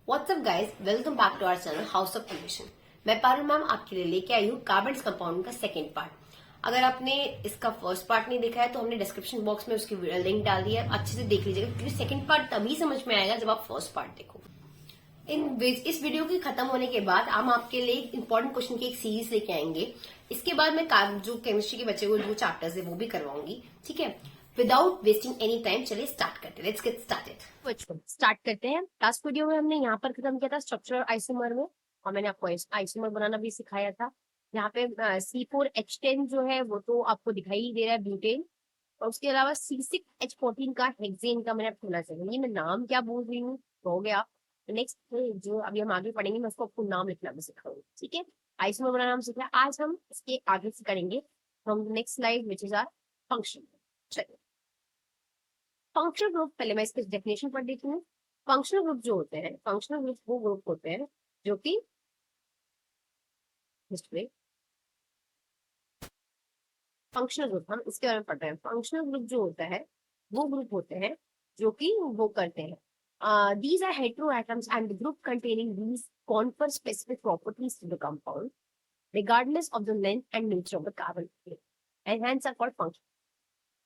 WhatsApp guys, welcome back to our channel House of Creation. मैं Parul ma'am आपके लिए लेके आई हूँ कार्बन कंपाउंड का सेकंड पार्ट। अगर आपने इसका फर्स्ट पार्ट नहीं देखा है तो हमने डिस्क्रिप्शन बॉक्स में उसकी लिंक डाल दी है, अच्छे से देख लीजिएगा क्योंकि सेकंड पार्ट तभी समझ में आएगा जब आप फर्स्ट पार्ट देखो। इस वीडियो के खत्म होने के बाद हम आपके लिए इंपॉर्टेंट क्वेश्चन की एक सीरीज लेके आएंगे। इसके बाद मैं जो केमिस्ट्री के बच्चे को जो चैप्टर्स है वो भी करवाऊंगी, ठीक है। विदाउट वेस्टिंग एनी टाइम चलिए स्टार्ट करते हैं। Let's get started. स्टार्ट करते हैं। लास्ट वीडियो में हमने यहाँ पर खत्म किया था स्ट्रक्चर आइसोमर में, और मैंने आपको आइसोमर बनाना भी सिखाया था। यहाँ पे C4H10 जो है वो तो आपको दिखाई ही दे रहा है, ब्यूटेन। और उसके अलावा C6H14 का हेक्सेन का मैंने आपको बोला चाहिए। ये मैं नाम क्या बोल रही हूँ हो गया। नेक्स्ट जो अभी हम आगे पढ़ेंगे मैं उसको आपको नाम लिखना भी सिखाऊंगी, ठीक है। आइसोमर बनाना हम सीखा, आज हम इसके आगे से करेंगे from next slide which is R function. चलिए, फंक्शनल ग्रुप पहले मैं इसकी डेफिनेशन पढ़ देती हूँ। फंक्शनल ग्रुप जो होते हैं, फंक्शनल ग्रुप वो ग्रुप होते हैं जो कि फंक्शनल ग्रुप हम इसके बारे में पढ़ रहे हैं। फंक्शनल ग्रुप जो होता है वो ग्रुप होते हैं जो कि वो करते हैं these are heteroatoms and the group containing these confer specific properties to the compound regardless of the length and nature of the carbon chain and hence are called functional।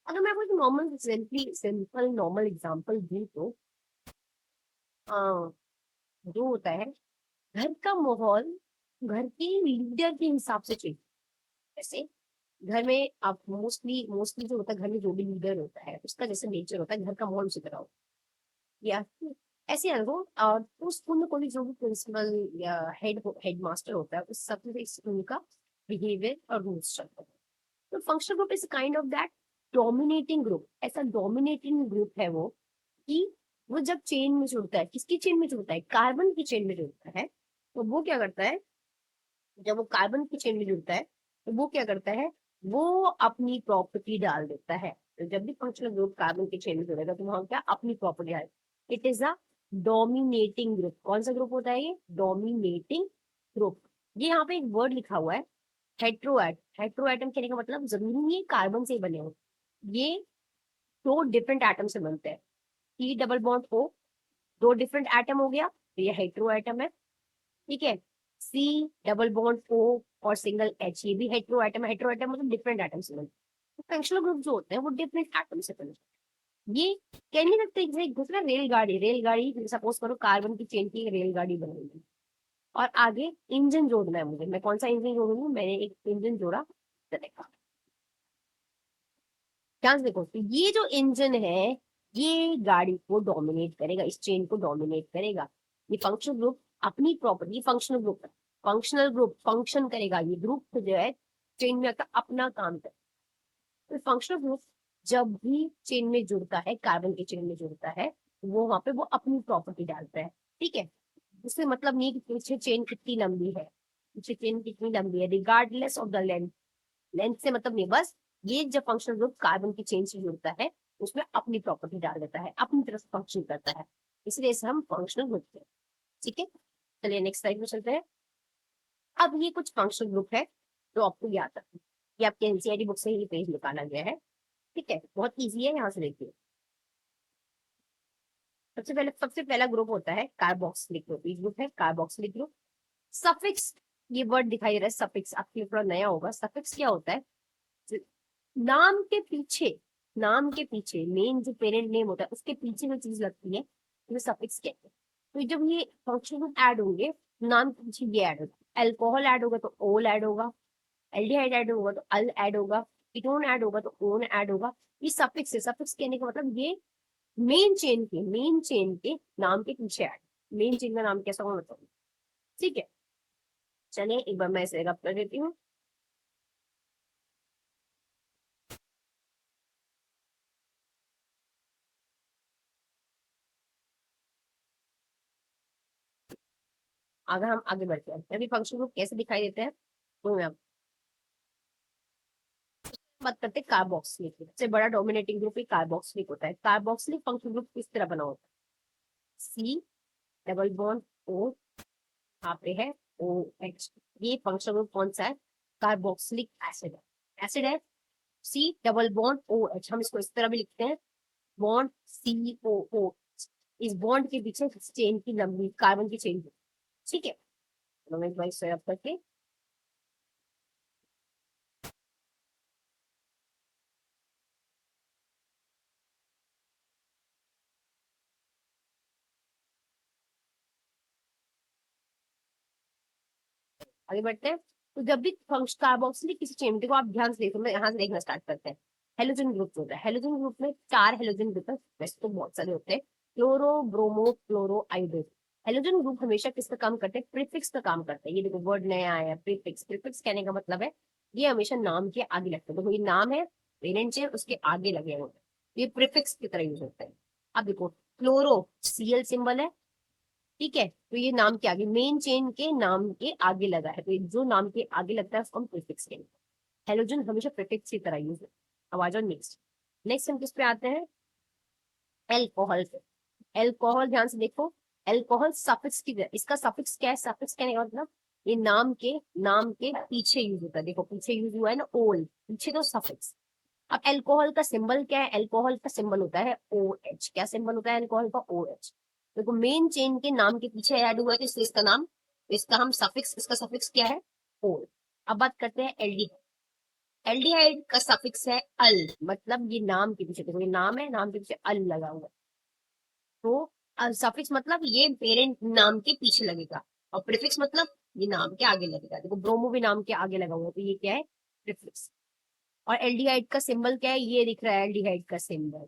अगर मैं आपको नॉर्मल सिंपल नॉर्मल एग्जांपल दूं तो जो होता है घर का माहौल घर के लीडर के हिसाब से चाहिए। जैसे घर में आप मोस्टली जो होता है घर में जो भी लीडर होता है उसका जैसे नेचर होता है घर का माहौल उसी तरह होता है। या ऐसे अगर और उस स्कूल में कोई जो भी प्रिंसिपल या हेड मास्टर होता है उस सब से स्कूल का बिहेवियर और रूल्स चलते हैं। तो functional group is kind of that dominating group. ऐसा डोमिनेटिंग ग्रुप है वो कि वो जब चेन में जुड़ता है, किसकी चेन में जुड़ता है, कार्बन की चेन में जुड़ता है, तो वो क्या करता है, जब वो कार्बन की चेन में जुड़ता है तो वो क्या करता है, वो अपनी प्रॉपर्टी डाल देता है। तो जब भी फंक्शनल ग्रुप कार्बन की चेन में जुड़ेगा तो वहां क्या अपनी प्रॉपर्टी डाल, it is a dominating group. कौन सा ग्रुप होता है ये, डोमिनेटिंग ग्रुप। ये यहाँ पे एक वर्ड लिखा हुआ है हेट्रोएटम कहने का मतलब जरूरी नहीं है कार्बन से ही बने हो, ये दो डिफरेंट एटम से बनते हैं। सी डबल बॉन्ड ओ, दो डिफरेंट एटम हो गया तो ये हेट्रोएटम है, ठीक है। सी डबल बॉन्ड ओ और सिंगल एच, ये भी हेट्रोएटम है। हेट्रोएटम मतलब डिफरेंट एटम से बनते हैं। फंक्शनल ग्रुप जो होते हैं वो डिफरेंट एटम से बनते हैं। ये कह नहीं सकते जैसे एक दूसरा रेलगाड़ी सपोज करो कार्बन की चेन की रेलगाड़ी बनेगी और आगे इंजन जोड़ना है मुझे, मैं कौन सा इंजन जोड़ूंगी, मैंने एक इंजन जोड़ा, देखा ध्यान से देखो। तो ये जो इंजन है ये गाड़ी को डोमिनेट करेगा, इस चेन को डोमिनेट करेगा। ये फंक्शनल ग्रुप अपनी प्रॉपर्टी, फंक्शनल ग्रुप फंक्शन करेगा, ये ग्रुप जो है चेन में आकर अपना काम करेगा। तो फंक्शनल ग्रुप जब भी चेन में जुड़ता है, कार्बन के चेन में जुड़ता है, वो वहां पे वो अपनी प्रॉपर्टी डालता है, ठीक है। उससे मतलब नहीं कि पीछे चेन कितनी लंबी है, पीछे चेन कितनी लंबी है, regardless of the length. Length से मतलब नहीं, बस ये जब फंक्शनल ग्रुप कार्बन की चेन से जुड़ता है उसमें अपनी प्रॉपर्टी डाल देता है, अपनी तरफ फंक्शन करता है, इसलिए इसे हम फंक्शनल ग्रुप कहते हैं, ठीक है। चलिए नेक्स्ट स्लाइड में चलते हैं। अब ये कुछ फंक्शनल ग्रुप है जो आपको याद रखना, ये आपके एनसीईआरटी बुक से ही पेज निकाला गया है, ठीक है। बहुत ईजी है, यहाँ से देखिए। सबसे पहला ग्रुप होता है कार्बोक्सिलिक ग्रुप। ये ग्रुप है कार्बोक्सिलिक ग्रुप। सफिक्स, ये वर्ड दिखाई दे रहा है सफिक्स, आपके लिए थोड़ा नया होगा। सफिक्स क्या होता है, नाम के पीछे, नाम के पीछे मेन जो पेरेंट नेम होता है उसके पीछे जो चीज लगती है तो सफिक्स कहते हैं। तो जब ये फंक्शन ऐड होंगे नाम के पीछे ये ऐड होगा। अल्कोहल ऐड होगा तो ओल ऐड होगा, एल्डिहाइड ऐड होगा तो अल ऐड होगा, कीटोन ऐड होगा तो ओन ऐड होगा। ये सफिक्स है। सफिक्स कहने का मतलब ये मेन चेन के नाम के पीछे ऐड, मेन चेन का नाम कैसा होगा मतलब, ठीक है। चलिए एक बार मैं इसे रब कर देती हूँ। अगर हम आगे बढ़ते हैं अभी फंक्शन ग्रुप कैसे दिखाई देते हैं तो मैं बात करते हैं कार्बोक्सिलिक। सबसे बड़ा डोमिनेटिंग ग्रुप ही कार्बोक्सिलिक होता है। कार्बोक्सिलिक फंक्शन ग्रुप किस तरह बना होता है, सी डबल बॉन्ड ओ, यहाँ पे है ओ एच। ये फंक्शन ग्रुप कौन सा है, कार्बोक्सिलिक एसिड है, एसिड है। C double bond O H, हम इसको इस तरह भी लिखते हैं बॉन्ड सी ओ ओ, इस बॉन्ड के पीछे चेन की लंबी, कार्बन की चेन। ठीक है, तो मैं भाई स्वैप करके आगे बढ़ते हैं। तो जब भी फंक्शन कार्बोक्सिलिक किसी चेन, देखो आप ध्यान से देखो, मैं यहाँ से देखना स्टार्ट करते हैं। हेलोजन ग्रुप होता है, हेलोजन ग्रुप में 4 हेलोजन ग्रुप है, वैसे तो बहुत सारे होते हैं, chloro bromo chloro iodine. Halogen group हमेशा किसका काम करते हैं? प्रीफिक्स का काम करते हैं। ये देखो वर्ड नया आया है, प्रीफिक्स। प्रीफिक्स कहने का मतलब है ये हमेशा नाम के आगे लगते हैं। देखो ये नाम है, पेरेंट है, उसके आगे लगे हुए हैं, ये प्रीफिक्स की तरह यूज होते हैं। अब देखो क्लोरो सीएल सिंबल है, ठीक है, तो ये नाम के आगे, मेन चेन के नाम के आगे लगा है, तो ये जो नाम के आगे लगता है उसको हम प्रीफिक्स कहते हैं। हेलोजन हमेशा प्रीफिक्स की तरह यूज है। अब आ जाओ नेक्स्ट। नेक्स्ट हम किस पे आते हैं? एल्कोहल पे। एल्कोहल ध्यान से देखो, एल्कोहल सफिक्स की तरह, इसका सफिक्स क्या है? सफिक्स कहने का मतलब ये नाम के पीछे यूज होता है। देखो पीछे यूज हुआ है ना, ओल, पीछे तो सफिक्स। अब एल्कोहल का सिंबल क्या है? एल्कोहल का सिंबल होता है ओ एच। क्या सिंबल होता है एल्कोहल का? O H. देखो मेन चेन के नाम के पीछे ऐड हुआ है तो इसलिए इसका नाम, इसका हम सफिक्स, इसका सफिक्स क्या है? ओल। अब बात करते हैं एल्डिहाइड। एल्डिहाइड का सफिक्स है अल, मतलब ये नाम के पीछे, देखो ये नाम है, नाम के पीछे अल लगा हुआ है, तो सफिक्स मतलब ये पेरेंट नाम के पीछे लगेगा, और प्रीफिक्स मतलब ये नाम के आगे लगेगा। देखो ब्रोमो भी नाम के आगे लगा हुआ है, तो ये क्या है? प्रीफिक्स। और एल्डिहाइड का सिंबल क्या है? ये दिख रहा है एल्डिहाइड का सिंबल,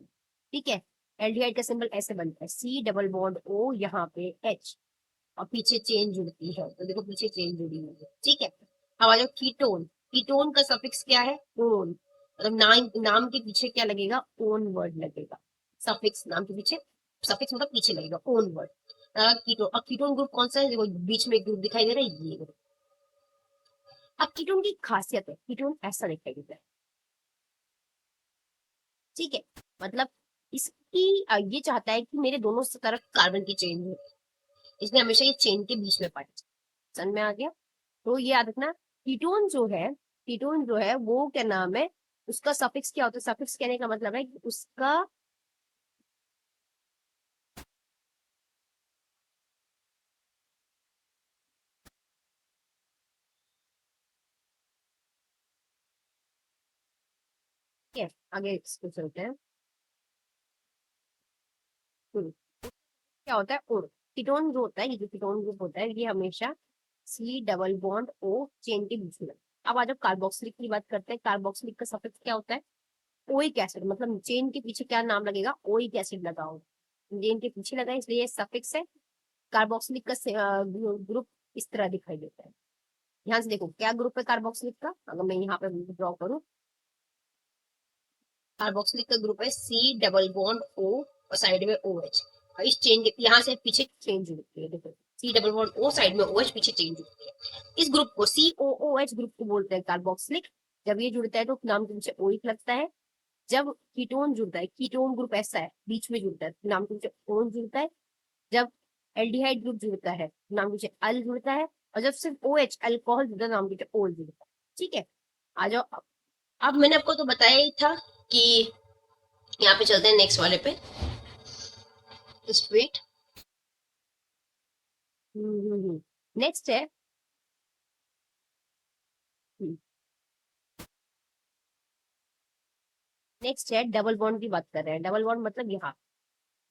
ठीक है। एल्डिहाइड का सिंबल ऐसे बनता है, सी डबल बॉन्ड ओ, यहाँ पे एच, और पीछे चेन जुड़ती है, तो देखो पीछे चेन जुड़ी हुई है, ठीक है। अब आ जाओ कीटोन। कीटोन का सफिक्स क्या है? ओन, मतलब नाम के पीछे क्या लगेगा? ओन वर्ड लगेगा। सफिक्स नाम के पीछे, सफिक्स मतलब पीछे लगेगा ओन वर्ड। कीटोन, अब कीटोन ग्रुप कौन सा है? देखो बीच में एक ग्रुप दिखाई दे रहा है, ये ग्रुप। अब कीटोन की खासियत है, कीटोन ऐसा दिखाई देता है, ठीक है, मतलब इसकी ये चाहता है कि मेरे दोनों तरफ कार्बन की चेन हो, इसलिए हमेशा ये चेन के बीच में पड़े। समझ में आ गया? तो ये याद रखना, कीटोन जो है, कीटोन जो है वो क्या नाम है, उसका सफिक्स क्या होता है? सफिक्स कहने का मतलब है कि उसका, ठीक है, आगे इसको चलते हैं। क्या होता है? उड़। कीटोन जो होता है, ये जो कीटोन ग्रुप होता है, ये हमेशा C double bond O chain के बीच में लगता है। अब आ जाओ कार्बोक्सिलिक की बात करते हैं। कार्बोक्सिलिक का सफिक्स क्या होता है? ओइक एसिड, मतलब चेन के पीछे क्या नाम लगेगा? ओइक एसिड लगा हो, चेन के पीछे लगा है इसलिए ये सफिक्स है। कार्बोक्सिलिक का ग्रुप इस तरह दिखाई देता है। ध्यान से देखो क्या ग्रुप है कार्बोक्सिलिक का, अगर मैं यहाँ पे ड्रॉ करूँ, कार्बोक्सिलिक का ग्रुप है सी डबल बॉन्ड ओ और साइड में ओ एच, और इस चेन के यहाँ से पीछे चेन जुड़ती है, देखो C double bond O, side में ओ एच, पीछे चेन जुड़ती है। इस ग्रुप को सी ओ ओ एच ग्रुप को बोलते हैं कार्बोक्सिलिक। जब ये जुड़ता है तो नाम के पीछे ओइक लगता है। जब कीटोन जुड़ता है, कीटोन ग्रुप ऐसा है बीच में जुड़ता है, नाम के पीछे ओन जुड़ता है। जब एल्डिहाइड ग्रुप जुड़ता है, नाम के पीछे अल जुड़ता है। और जब सिर्फ ओ एच अल्कोहल जुड़ता है, नाम के पीछे ओल जुड़ता है, ठीक है। आ जाओ अब मैंने आपको तो बताया ही था कि यहाँ पे चलते हैं नेक्स्ट वाले पे, स्ट्रेट। नेक्स्ट है, नेक्स्ट है डबल बॉन्ड की बात कर रहे हैं। डबल बॉन्ड मतलब यहाँ,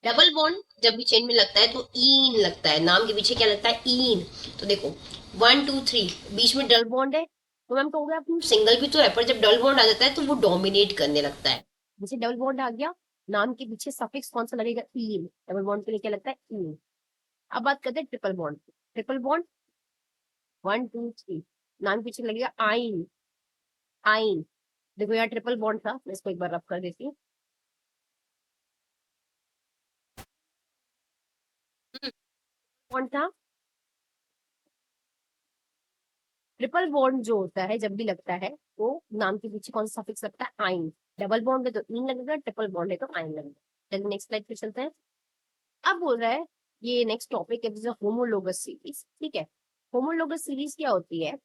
डबल बॉन्ड जब भी चेन में लगता है तो ईन लगता है, नाम के पीछे क्या लगता है? ईन। तो देखो 1 2 3 बीच में डबल बॉन्ड है, तो मैम कहोगे आप सिंगल भी तो है, पर जब डबल बॉन्ड आ जाता है तो वो डोमिनेट करने लगता है। जैसे डबल बॉन्ड आ गया, नाम के पीछे सफिक्स कौन सा लगेगा? ईन। डबल बॉन्ड के लिए क्या लगता है? ईन। अब बात करते हैं ट्रिपल बॉन्ड। ट्रिपल बॉन्ड 1 2 3, नाम के पीछे लगेगा आइन। आइन, देखो यहाँ ट्रिपल बॉन्ड था, मैं इसको एक बार रफ कर देती हूँ। बॉन्ड था, ट्रिपल बॉन्ड जो होता है जब भी लगता है वो नाम के पीछे कौन सा सफिक्स लगता है? आइन। डबल बॉन्ड है तो इन लगेगा, ट्रिपल बॉन्ड है तो आइन लगेगा। चलिए नेक्स्ट स्लाइड पे चलते हैं। अब बोल रहा है, ये नेक्स्ट टॉपिक है होमोलोगस सीरीज, ठीक है। होमोलोगस सीरीज क्या होती है?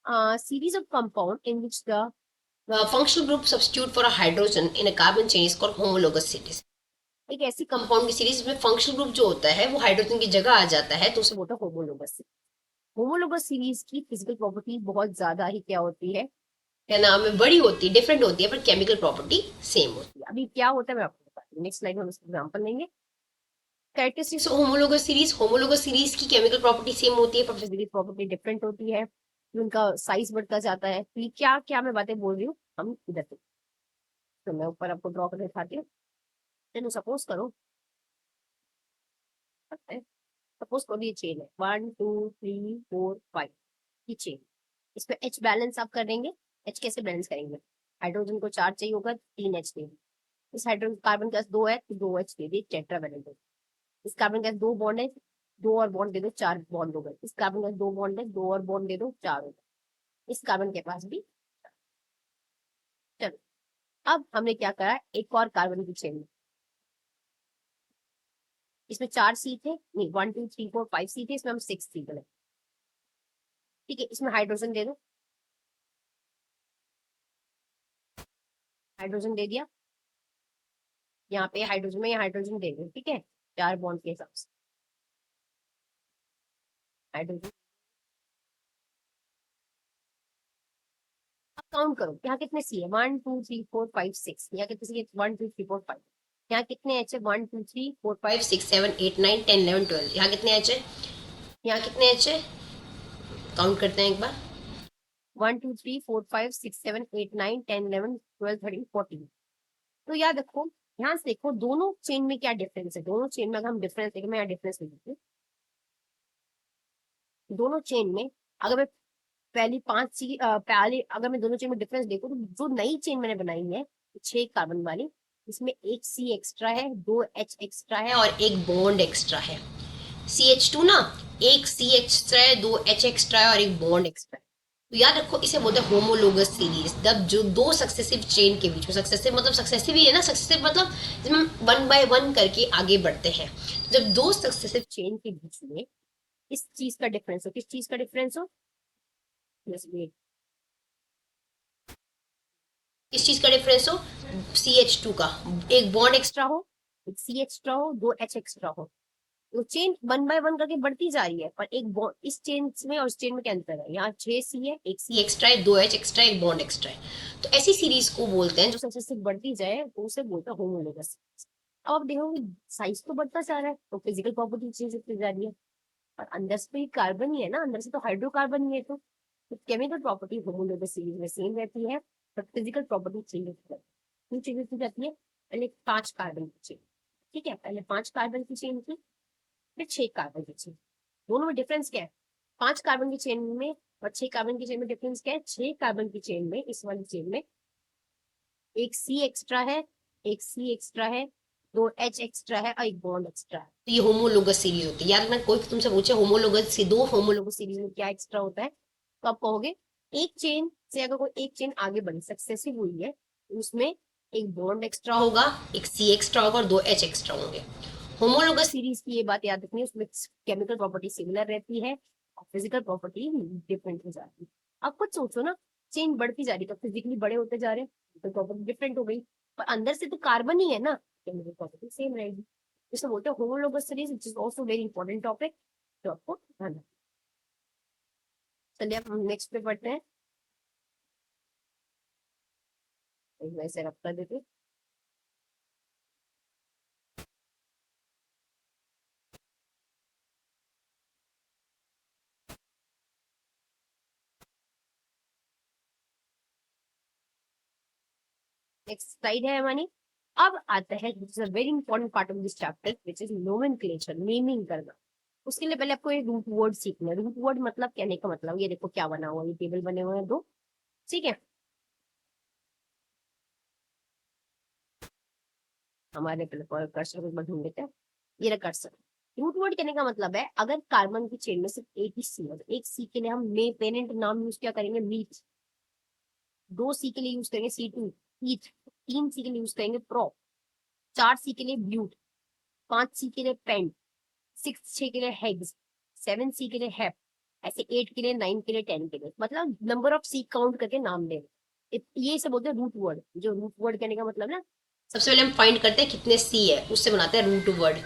Series of compound in which the functional group substitute for a hydrogen in a carbon chain is called homologous series. एक ऐसी कंपाउंड की सीरीज में फंक्शनल ग्रुप जो होता है वो हाइड्रोजन की जगह आ जाता है, तो उसे बोलते हैं होमोलोगस। होमोलोगस सीरीज की फिजिकल प्रॉपर्टी बहुत ज्यादा ही क्या होती है, क्या नाम है, बड़ी होती है, डिफरेंट होती है, पर केमिकल प्रॉपर्टी सेम होती है। अभी क्या होता है मैं आपको बताती हूँ, नेक्स्ट स्लाइड में हम इसका एग्जांपल लेंगे। कैरेक्टरिस्टिक्स होमोलोगस सीरीज की केमिकल प्रॉपर्टी सेम होती है पर फिजिकल प्रॉपर्टी डिफरेंट होती है, उनका साइज बढ़ता जाता है। तो ये क्या क्या मैं बातें बोल रही हूँ हम इधर से, तो मैं ऊपर आपको ड्रॉ कर दिखाती हूँ। चलो सपोज करो, सपोज करो ये चेन है 1 2 3 4 5 की चेन। इसमें एच बैलेंस आप करेंगे। एच कैसे बैलेंस करेंगे, हाइड्रोजन को 4 चाहिए होगा, 3 एच दे। इस हाइड्रोजन कार्बन के पास 2 है तो 2 एच दे दिए, टेट्रावैलेंट। इस कार्बन के पास 2 बॉन्ड है, 2 और बॉन्ड दे दो, 4 बॉन्ड हो गए। इस कार्बन के पास 2 बॉन्ड है, 2 और बॉन्ड दे दो, 4 हो गए। इस कार्बन के पास भी। चलो अब हमने क्या करा, एक और कार्बन की चेन में, इसमें 4 सी थे, नहीं 1 2 3 4 5 सी थे, इसमें हम 6 सी बनाए। ठीक है, इसमें हाइड्रोजन दे दो, हाइड्रोजन दे दिया, यहाँ पे हाइड्रोजन में हाइड्रोजन दे दो। ठीक है, 4 बॉन्ड के हिसाब से हाइड्रोजन। अब काउंट करो यहाँ कितने सी है, 1 2 3 4 5 6। यहाँ कितने सी है, 1 2 3 4 5। यहाँ कितने एच है, 1 2 3 4 5 6 7 8 9 10 11 12। यहाँ कितने एच है, यहाँ कितने एच है, काउंट करते हैं एक बार। 1 2 3 4 5 6 7 8 9 10 11 12 13 14। तो याद रखो, ध्यान से देखो दोनों चेन में क्या डिफरेंस है। दोनों चेन में अगर हम डिफरेंस देखें, मैं यहाँ डिफरेंस लिखती हूँ। दोनों चेन में अगर मैं पहली 5 सी पहले अगर मैं दोनों चेन में डिफरेंस देखूं, तो जो नई चेन मैंने बनाई है 6 कार्बन वाली, इसमें 1 सी एक्स्ट्रा है, 2 एच एक्स्ट्रा है और एक बॉन्ड एक्स्ट्रा है। CH2 ना, 1 सी एक्स्ट्रा है, 2 एच एक्स्ट्रा है और एक बॉन्ड एक्स्ट्रा है। तो याद रखो इसे बोलते हैं होमोलोगस सीरीज। जब जो दो सक्सेसिव चेन के बीच में, सक्सेसिव मतलब सक्सेसिव ही है ना, सक्सेसिव मतलब जिसमें हम 1 बाय 1 करके आगे बढ़ते हैं। तो जब दो सक्सेसिव चेन के बीच में इस चीज का डिफरेंस हो, किस चीज का डिफरेंस हो, जैसे किस चीज का डिफरेंस हो, CH2 का, एक बॉन्ड एक्स्ट्रा हो, एक सी एक्स्ट्रा हो, 2 एच एक्स्ट्रा हो, तो चेन 1 बाय 1 करके बढ़ती जा रही है। पर एक बॉन्ड इस चेन में और इस चेन में क्या अंतर है, यहाँ 6 सी है, 1 सी एक्स्ट्रा है, 2 एच एक्स्ट्रा है, एक बॉन्ड एक्स्ट्रा है। तो ऐसी सीरीज को बोलते हैं जो सक्सेसिव बढ़ती जाए, तो उसे बोलते हैं होमोलोगस। अब आप देखोगे साइज तो बढ़ता जा रहा है, तो फिजिकल प्रॉपर्टी चेंज होती जा रही है, और अंदर से तो ये कार्बन ही है ना, अंदर से तो हाइड्रोकार्बन ही है। तो केमिकल प्रॉपर्टी होमोलोगस सीरीज में सेम रहती है, पर फिजिकल प्रॉपर्टी चेंज होती है। क्यों चेंज होती जाती है, पहले 5 कार्बन की चेन, ठीक है, पहले 5 कार्बन की चेन थी, फिर 6 कार्बन की चेन। दोनों में डिफरेंस क्या है, 5 कार्बन की चेन में और 6 कार्बन की चेन में डिफरेंस क्या है, 6 कार्बन की चेन में, इस वाली चेन में 1 सी एक्स्ट्रा है, 1 सी एक्स्ट्रा है, 2 एच एक्स्ट्रा है और एक बॉन्ड एक्स्ट्रा है। तो ये होमोलोगस सीरीज होती है। यार मैं कोई तुमसे पूछे होमोलोगस से, दो होमोलोगस सीरीज में क्या एक्स्ट्रा होता है, तो आप कहोगे एक चेन से अगर कोई एक चेन आगे बढ़ी, सक्सेसिव हुई है, तो उसमें एक बॉन्ड एक्स्ट्रा होगा, एक सी एक्स्ट्रा होगा और 2 एच एक्स्ट्रा होंगे। होमोलोगस सीरीज की ये बात याद रखनी है, उसमें केमिकल प्रॉपर्टी सिमिलर रहती है और फिजिकल प्रॉपर्टी डिफरेंट हो जाती है। अब कुछ सोचो ना, चेन बढ़ती जा रही है तो फिजिकली बड़े होते जा रहे हैं, तो प्रॉपर्टी डिफरेंट हो गई, पर अंदर से तो कार्बन ही है ना, केमिकल प्रॉपर्टी सेम रहेगी। जिसे बोलते हैं homologous series, which is also very important topic, तो आपको ध्यान रखना। चलिए अब हम नेक्स्ट पे पढ़ते हैं, वैसे रब कर देते हैं। नेक्स्ट स्लाइड है हमारी। अब आता है very important part of this chapter, which is nomenclature, naming करना। उसके लिए पहले आपको ये रूट वर्ड सीखना है। रूट वर्ड मतलब कहने का मतलब, ये देखो क्या बना हुआ है, ये टेबल बने हुए हैं दो, ठीक है, हमारे पहले कर्सर को एक बार ढूंढ लेते हैं, ये रहा कर्सर। रूट वर्ड कहने का मतलब है अगर कार्बन की चेन में सिर्फ एक ही सी है, तो एक सी के लिए हम मे पेरेंट नाम यूज क्या करेंगे, मीथ। 2 सी के लिए यूज करेंगे C2 ईथ, 3 सी के लिए यूज करेंगे प्रो, 4 सी के लिए ब्यूट, 5 सी के लिए पेंट, 6 के लिए हेग्स, 7 सी के लिए हेप, ऐसे 8 के लिए, 9 के लिए, 10 के लिए, मतलब नंबर ऑफ सी काउंट करके नाम दे। ये से बोलते हैं रूट वर्ड। जो रूट वर्ड कहने का मतलब ना, सबसे पहले हम फाइंड करते हैं कितने सी है, उससे बनाते हैं रूट वर्ड।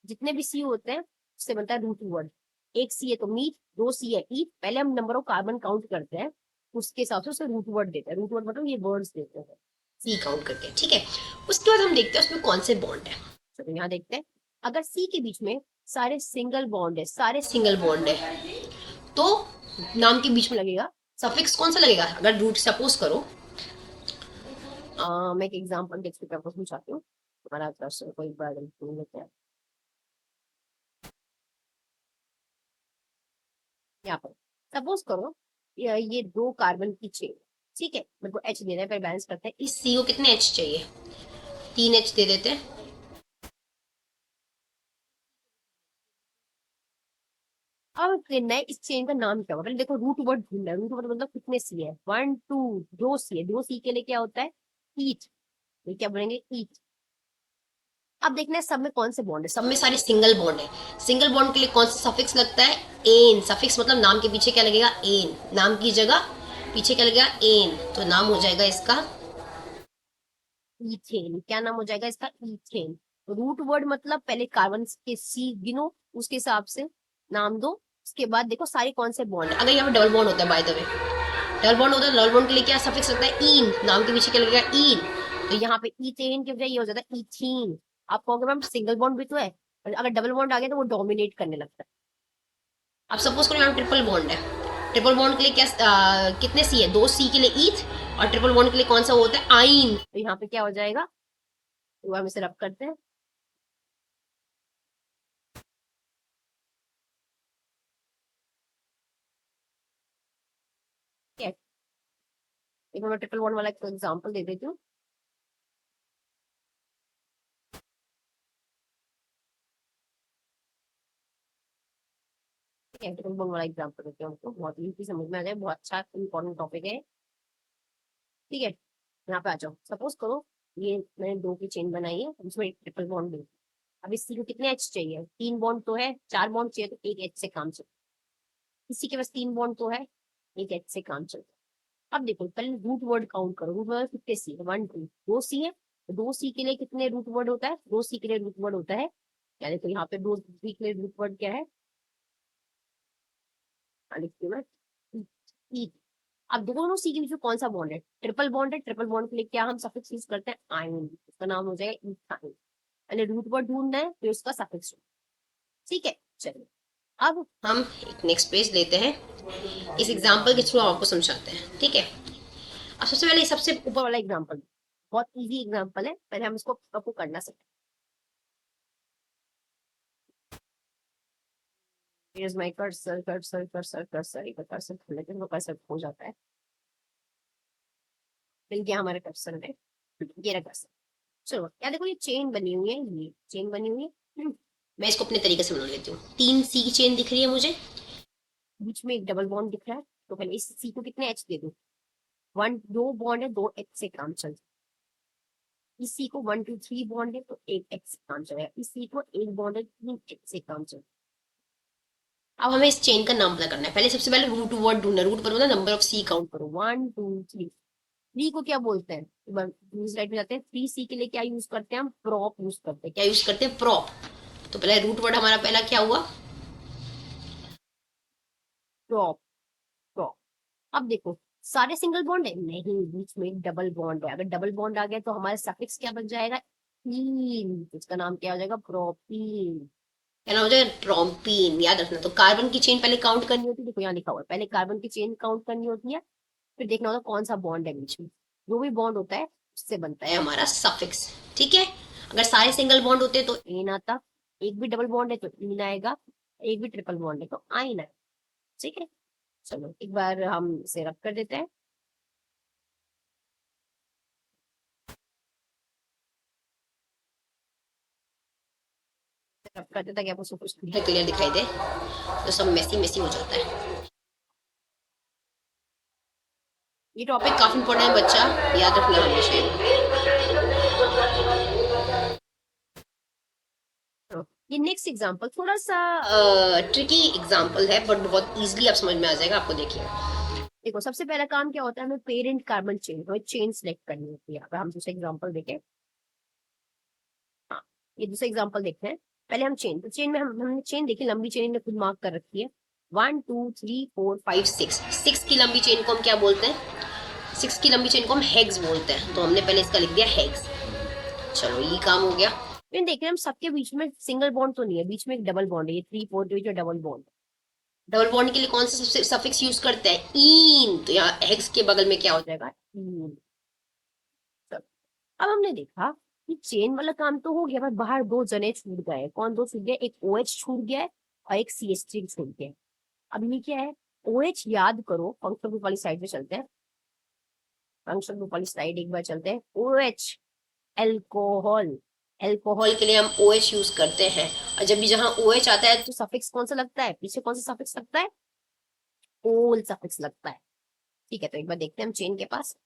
जितने भी सी होते हैं उससे बनता है रूट वर्ड। एक सी है तो मीट, दो सी है ईट। पहले हम नंबर ऑफ कार्बन काउंट करते हैं, उसके हिसाब से उसे रूट वर्ड देते हैं। रूट वर्ड मतलब ये वर्ड्स देते हैं। सी काउंट करके, ठीक है। उसके बाद हम देखते हैं उसमें कौन से बॉन्ड है। चलो यहाँ देखते हैं। अगर सी के बीच में सारे सिंगल बॉन्ड है, सारे सिंगल बॉन्ड है तो नाम के बीच में लगेगा। सफिक्स कौन सा लगेगा? अगर रूट सपोज करो, मैं एक एग्जांपल देख के आपको समझाती हूँ। हमारा क्वेश्चन को एक बार सुन लेते हैं। यहाँ पर सपोज करो ये दो कार्बन की चेन, ठीक है। मेरे को एच देना है, फिर बैलेंस करते हैं। इस सी को कितने एच चाहिए? 3 एच दे देते हैं। अब देखना है इस चेन का नाम क्या होगा। पहले देखो रूट वर्ड ढूंढना है। रूट वर्ड मतलब कितने सी है, वन टू। दो सी है, दो सी के लिए क्या होता है, ईच। ये क्या बोलेंगे, ईच। अब देखना है सब में कौन से बॉन्ड है। सब में सारे सिंगल बॉन्ड है। सिंगल बॉन्ड के लिए कौन सा सफिक्स लगता है? एन। सफिक्स मतलब नाम के पीछे क्या लगेगा? एन। नाम की जगह पीछे क्या लगेगा? एन। तो नाम हो जाएगा इसका इथेन। क्या नाम हो जाएगा इसका, इथेन। रूट वर्ड मतलब पहले कार्बन के सी गिनो, उसके हिसाब से नाम दो। उसके बाद देखो सारे कौन से बॉन्ड है। अगर यहाँ पे डबल बॉन्ड होता है, by the way double bond होता है, डबल बॉन्ड के लिए क्या सफिक्स लगता है? इन। नाम के पीछे क्या लगेगा? इन। तो यहाँ पे इथेन के बजाय ये हो जाता है इथीन। आप कहोगे मैम सिंगल बॉन्ड भी तो है, और अगर डबल बॉन्ड आ गया तो वो डोमिनेट करने लगता है। अब सपोज करो यहाँ ट्रिपल बॉन्ड है। ट्रिपल बॉन्ड के लिए क्या कितने सी है? 2 सी के लिए ईथ, और ट्रिपल बॉन्ड के लिए कौन सा होता है? आइन। तो यहाँ पे क्या हो जाएगा, तो हम इसे रब करते हैं। ठीक है, एक मैं ट्रिपल बॉन्ड वाला एक एग्जांपल दे देती हूँ। ठीक है, ट्रिपल बॉन्ड वाला एग्जांपल देती हूँ आपको, बहुत इजी समझ में आ जाए। बहुत अच्छा इंपॉर्टेंट टॉपिक है। ठीक है, यहाँ पे आ जाओ। सपोज करो ये मैंने दो की चेन बनाई है, उसमें एक ट्रिपल बॉन्ड दी। अब इसी को कितने एच चाहिए, तीन बॉन्ड तो है, चार बॉन्ड चाहिए तो एक एच से काम चलता है। इसी के पास तीन बॉन्ड तो है, एक एच से काम चलता है। अब देखो पहले रूट वर्ड काउंट करो। रूट वर्ड कितने सी है, वन टू। दो सी है तो दो सी के लिए कितने रूट वर्ड होता है, दो सी के लिए रूट वर्ड होता है। क्या देखो यहाँ पे दो सी के लिए रूट वर्ड क्या है, लिखती हूँ मैं, ई। अब दोनों सी के बीच में कौन सा बॉन्ड है, ट्रिपल बॉन्ड है। ट्रिपल बॉन्ड के लिए क्या हम सफिक्स यूज करते हैं, आयन। उसका नाम हो जाएगा इथाइन। पहले रूट वर्ड ढूंढना है, फिर उसका सफिक्स। ठीक है, चलिए अब हम एक नेक्स्ट पेज लेते हैं। इस एग्जाम्पल के थ्रू आपको समझाते हैं, ठीक है। अब सबसे पहले सबसे ऊपर वाला एग्जाम्पल बहुत इजी एग्जाम्पल है, पहले हम इसको आपको करना सकते हैं। Here's my cursor, cursor, cursर cursor, एक cursor खोल लेते हैं, वो cursor हो जाता है। मिल गया हमारे cursor में, ये रहा cursor। चलो क्या देखो, ये चेन बनी हुई है, ये चेन बनी हुई है। मैं इसको अपने तरीके से बना लेती हूँ। 3 सी की चेन दिख रही है मुझे। बीच में एक डबल बॉन्ड दिख रहा है, तो पहले इस सी को कितने एच दे दूं, वन। दो बॉन्ड है, दो एच से काम चल जाए। इस सी को वन टू थ्री बॉन्ड है तो एक एच से काम चलेगा। इस सी को एक बॉन्ड है, तीन एच से काम चलेगा। अब हमें इस चेन का नाम पता करना है। पहले सबसे पहले रूट वर्ड ढूंढना है। रूट वर्ड मतलब number of C count. Count करो, वन टू थ्री। थ्री को क्या बोलते हैं, स्लाइड में जाते हैं। थ्री सी के लिए क्या यूज करते हैं हम, प्रॉप यूज करते हैं। क्या यूज करते हैं? प्रॉप। तो पहले रूट वर्ड हमारा पहला क्या हुआ? Prop, prop. अब देखो सारे सिंगल बॉन्ड है नहीं, बीच में डबल बॉन्ड है। अगर डबल बॉन्ड आ गया तो हमारा सफिक्स क्या बन जाएगा, ईन। इसका नाम क्या हो जाएगा, प्रोपीन। क्या नाम हो जाएगा? ट्रॉम्पीन। याद रखना। तो कार्बन की चेन पहले काउंट करनी होती है, देखो यहाँ लिखा हुआ है, पहले कार्बन की चेन काउंट करनी होती है, फिर देखना होता है कौन सा बॉन्ड है बीच में। जो भी बॉन्ड होता है उससे बनता है है हमारा सफिक्स, ठीक है। अगर सारे सिंगल बॉन्ड होते तो एन आता। एक भी डबल बॉन्ड है तो इन आएगा, एक भी ट्रिपल बॉन्ड है तो आइन आएगा। ठीक है, चलो एक बार हम इसे रब कर देते हैं। रब कर देता क्या आपको कुछ क्लियर। क्लियर दिखाई दे, तो सब मेसी मेसी हो जाता है। ये टॉपिक काफी इंपॉर्टेंट है बच्चा, याद रखना हमेशा। हाँ, ये नेक्स्ट एग्जांपल थोड़ा सा ट्रिकी एग्जाम्पल है बट बहुत इजीली आप समझ में आ जाएगा। आपको देखिए, देखो सबसे पहला काम क्या होता है, हमें पेरेंट कार्बन चेन, हमें चेन सेलेक्ट करनी होती है। अगर हम दूसरा एग्जांपल देखें, ये दूसरा एग्जांपल देखते हैं। पहले हम चेन, तो चेन में हमने चेन देखी, लंबी चेन ने खुद मार्क कर रखी है 1 2 3 4 5 6। 6 की लंबी चेन को हम क्या बोलते हैं? 6 की लंबी चेन को हम हेक्स बोलते हैं, तो हमने पहले इसका लिख दिया हेक्स। चलो ये काम हो गया। फिर देख रहे हैं हम सबके बीच में सिंगल बॉन्ड तो नहीं है, बीच में एक डबल बॉन्ड है, ये 3 4 जो डबल बॉन्ड। डबल बॉन्ड के लिए कौन सा सफिक्स यूज करते हैं? इन, तो यहाँ हेक्स के बगल में क्या हो जाएगा? इन। अब हमने देखा कि चेन वाला काम तो हो गया, पर बाहर दो जने छूट गए। कौन दो छूट गए? एक OH छूट गया है और एक CH3 छूट गया है। अब ये क्या है? OH याद करो, फंक्शनल ग्रुप वाली साइड पे चलते हैं, फंक्शनल ग्रुप वाली साइड एक बार चलते हैं। OH एल्कोहल, अल्कोहल के लिए हम OH यूज करते हैं, और जब भी जहां OH आता है तो सफिक्स कौन सा लगता है? पीछे कौन सा सफिक्स लगता है? ओल सफिक्स लगता है। ठीक है, तो एक बार देखते हैं हम चेन के पास,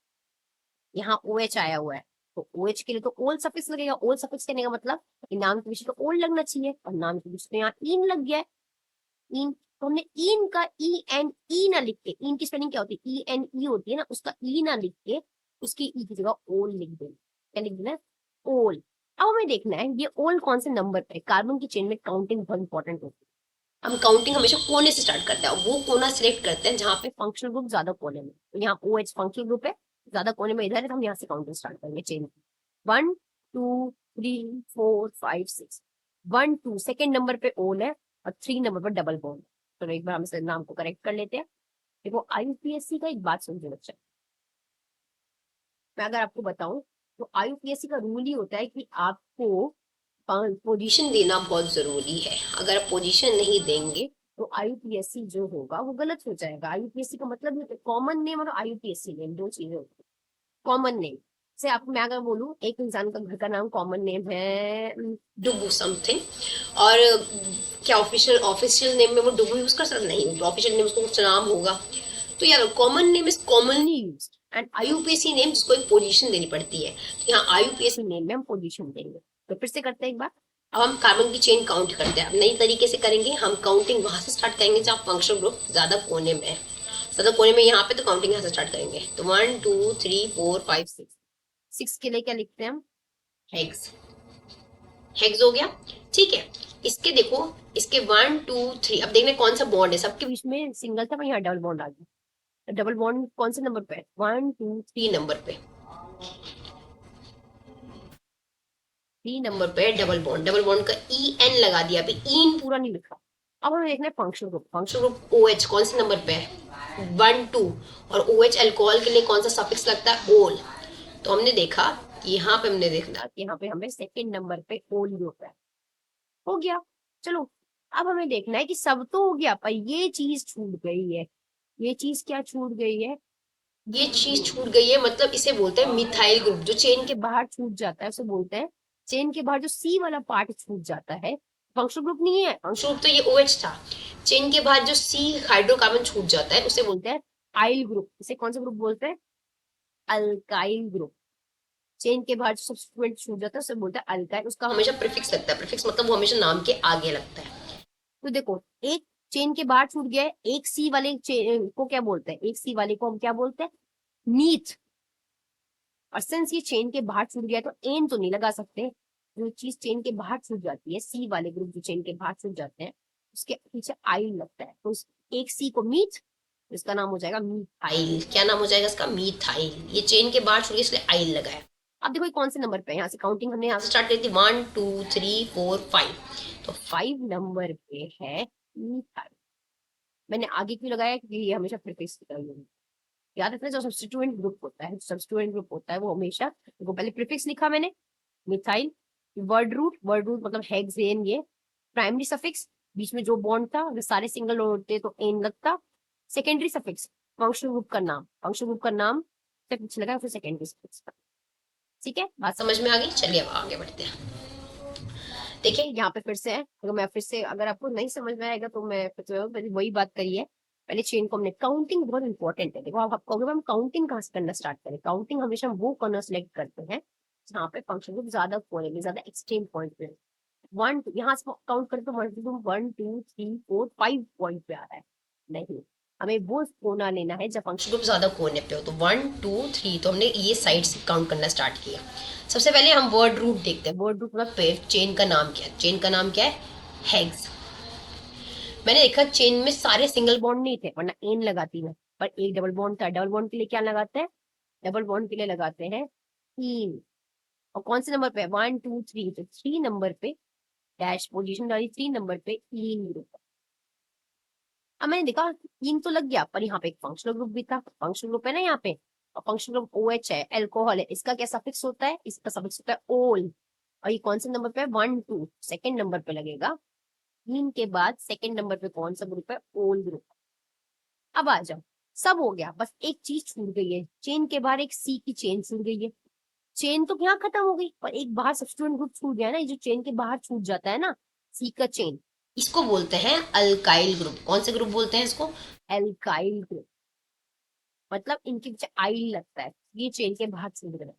यहाँ OH आया हुआ है, तो OH के लिए तो ओल सफिक्स लगेगा। ओल सफिक्स कहने का मतलब नाम के पीछे तो ओल लगना चाहिए, और नाम के पीछे तो यहाँ इन लग गया है, इन। तो हमने इन का E ना लिख के, इन की स्पेलिंग क्या होती है? ENE होती है ना, उसका E ना लिख के उसकी ई की जगह ओल लिख देना। क्या लिख देना? ओल। अब हमें देखना है ये ओल कौन से नंबर पे। कार्बन की चेन में काउंटिंग बहुत इंपॉर्टेंट होती है। हम काउंटिंग हमेशा कोने से स्टार्ट करते हैं, और वो कोना सिलेक्ट करते हैं जहां पे फंक्शनल ग्रुप ज्यादा कोने में, तो यहाँ OH फंक्शनल ग्रुप है, ज्यादा कोने में इधर है, तो हम यहाँ से काउंटिंग स्टार्ट करेंगे चेन की। 1 2 3 4 5 6। 1 2 सेकेंड नंबर पे ओल है, और 3 नंबर पर डबल बॉन्ड। तो एक बार हम इस नाम को करेक्ट कर लेते हैं। देखो IUPAC का एक बात समझो बच्चा, मैं अगर आपको बताऊं तो IUPAC का रूल ही होता है कि आपको पोजीशन पोजीशन देना बहुत जरूरी है। अगर आप पोजीशन नहीं देंगे तो IUPAC जो होगा वो गलत हो जाएगा। IUPAC का मतलब ये कॉमन नेम और IUPAC नेम दो चीजें होती है। कॉमन नेम से आपको मैं अगर बोलूं एक इंसान का घर का नाम कॉमन नेम है डुबू समथिंग, और क्या ऑफिशियल ऑफिशियल नेम में वो डुबू यूज कर सकते? नहीं, ऑफिशियल नेम उसको कुछ नाम होगा। तो यार common name is commonly use, and IUPAC name जिसको एक पोजीशन देनी पड़ती है, तो यहाँ IUPAC नेम में हम पोजीशन देंगे। तो फिर से करते हैं एक बार। अब हम कार्बन की चेन काउंट करते हैं। अब नई तरीके से करेंगे, हम काउंटिंग वहां से स्टार्ट करेंगे जहाँ फंक्शनल ग्रुप ज्यादा कोने में है। ज्यादा कोने में यहाँ पे, तो काउंटिंग यहाँ से स्टार्ट करेंगे। तो 1 2 3 4 5 6। 6 के लिए क्या लिखते हैं हम? हेक्स। हेक्स हो गया, ठीक है। इसके देखो, इसके 1 2 3, अब देखने कौन सा बॉन्ड है। सबके के बीच में सिंगल था, पर यहाँ डबल बॉन्ड आ गया। डबल बॉन्ड कौन से नंबर पे है? 1 2 3 नंबर पे, 3 नंबर पे डबल बॉन्ड। डबल बॉन्ड का EN लगा दिया। अभी इन पूरा नहीं लिखा। अब हमें देखना है functional group. Functional group OH कौन से नंबर पे है? 1 2। और OH अल्कोहल के लिए कौन सा सफिक्स लगता है? ओल। तो हमने देखा कि यहाँ पे हमने देखना, यहाँ पे हमें सेकेंड नंबर पे ओल ग्रुप है। हो गया। चलो अब हमें देखना है कि सब तो हो गया, पर ये चीज छूट गई है। ये चीज क्या छूट गई है? ये चीज छूट गई है, मतलब इसे बोलते हैं मिथाइल ग्रुप। जो चेन चेन के बाहर छूट जाता है उसे बोलते हैं, चेन के बाहर जो C वाला पार्ट छूट जाता है, फंक्शनल ग्रुप नहीं है। फंक्शनल ग्रुप तो ये OH था। चेन के बाद जो C हाइड्रोकार्बन छूट जाता है उसे बोलते हैं आइल ग्रुप। इसे कौन सा ग्रुप बोलते हैं? Alkyl group. चेन के बाहर जो सब्स्टिट्यूएंट छूट जाता है उसे बोलते हैं अल्काइल। उसका हमेशा प्रीफिक्स लगता है। प्रीफिक्स मतलब वो हमेशा नाम के आगे लगता है। तो देखो एक चेन के बाहर छूट गया है, एक C वाले चेन को क्या बोलते हैं? एक C वाले को हम क्या बोलते हैं? मीथ। और सिंस ये चेन के बाहर छूट गया तो एन तो नहीं लगा सकते। जो चीज चेन के बाहर छूट जाती है, C वाले ग्रुप जो चेन के बाहर छूट जाते हैं, उसके पीछे आइल लगता है, तो उस एक C को मीथ, इसका नाम हो जाएगा मिथाइल। क्या नाम हो जाएगा इसका? मिथाइल। ये चेन के बाहर छूट गया इसलिए आइल लगा है। अब देखो ये कौन से नंबर पे है? यहाँ से काउंटिंग हमने यहाँ से स्टार्ट करी थी 1 2 3 4 5, तो 5 नंबर पे है मिथाइल। मैंने आगे क्यों लगाया? क्योंकि ये हमेशा प्रीफिक्स याद रखना। जो सब्स्टिट्यूएंट ग्रुप होता है, सब्स्टिट्यूएंट ग्रुप होता है वो हमेशा, देखो पहले प्रीफिक्स लिखा मैंने मिथाइल, वर्ड रूट मतलब हेक्सेन। ये प्राइमरी सफिक्स, बीच में जो बॉन्ड था अगर सारे सिंगल होते तो एन लगता। सेकेंडरी सफिक्स, फंक्शनल ग्रुप का नाम, फंक्शनल ग्रुप का नाम से पीछे लगा, फिर सेकेंडरी सफिक्स का। ठीक है, बात समझ में आ गई? चलिए अब आगे बढ़ते हैं। देखिए यहाँ पे फिर से है, अगर मैं फिर से, अगर आपको नहीं समझ में आएगा तो मैं फिर से वही बात करिए। पहले चेन को हमने, काउंटिंग बहुत इंपॉर्टेंट है। देखो आप कहोगे हम काउंटिंग कहाँ से करना स्टार्ट करें? काउंटिंग हमेशा हम वो कॉर्नर सेलेक्ट करते हैं जहाँ पे फंक्शन ग्रुप ज्यादा कोने में, ज्यादा एक्सट्रीम पॉइंट पे। 1 2 यहाँ से काउंट करें तो 1 2 3 4 5 पॉइंट पे आ रहा है। नहीं, हमें वो कोना लेना है जब फंक्शन ग्रुप ज्यादा कोने पे हो। तो 1 2 3, तो हमने ये साइड से काउंट करना स्टार्ट किया। सबसे पहले हम वर्ड रूट देखते हैं। वर्ड रूट में चेन का नाम क्या है? चेन का नाम क्या है? हेक्स। मैंने देखा चेन में सारे सिंगल बॉन्ड नहीं थे, वरना एन लगाती मैं, पर एक डबल बॉन्ड था। डबल बॉन्ड के लिए क्या लगाते हैं? डबल बॉन्ड के लिए लगाते हैं इन। और कौन से नंबर पे? 1 2 3, तो 3 नंबर पे डैश पोजीशन डाली, 3 नंबर पे इन ग्रुप। अब मैंने देखा इन तो लग गया, पर यहाँ पे एक फंक्शनल ग्रुप भी था। फंक्शनल ग्रुप है ना यहाँ पे, और फंक्शनल ग्रुप OH है, अल्कोहल है। इसका क्या सफिक्स होता है? इसका सफिक्स होता है ओल। और ये कौन से नंबर पे? 1 2, सेकेंड नंबर पे लगेगा। इन के बाद सेकेंड नंबर पे कौन सा ग्रुप है? ओल ग्रुप। अब आ जाओ, सब हो गया, बस एक चीज छूट गई है। चेन के बाहर एक सी की चेन छूट गई है। चेन तो यहाँ खत्म हो गई, पर एक बाहर सब्स्टिट्यूएंट ग्रुप छूट गया ना। ये जो चेन के बाहर छूट जाता है ना, सी का चेन, इसको बोलते हैं अल्काइल ग्रुप। कौन से ग्रुप बोलते हैं इसको? Alkyl group. मतलब इनके पीछे आइल लगता है, ये चेन के बाहर छूट गया।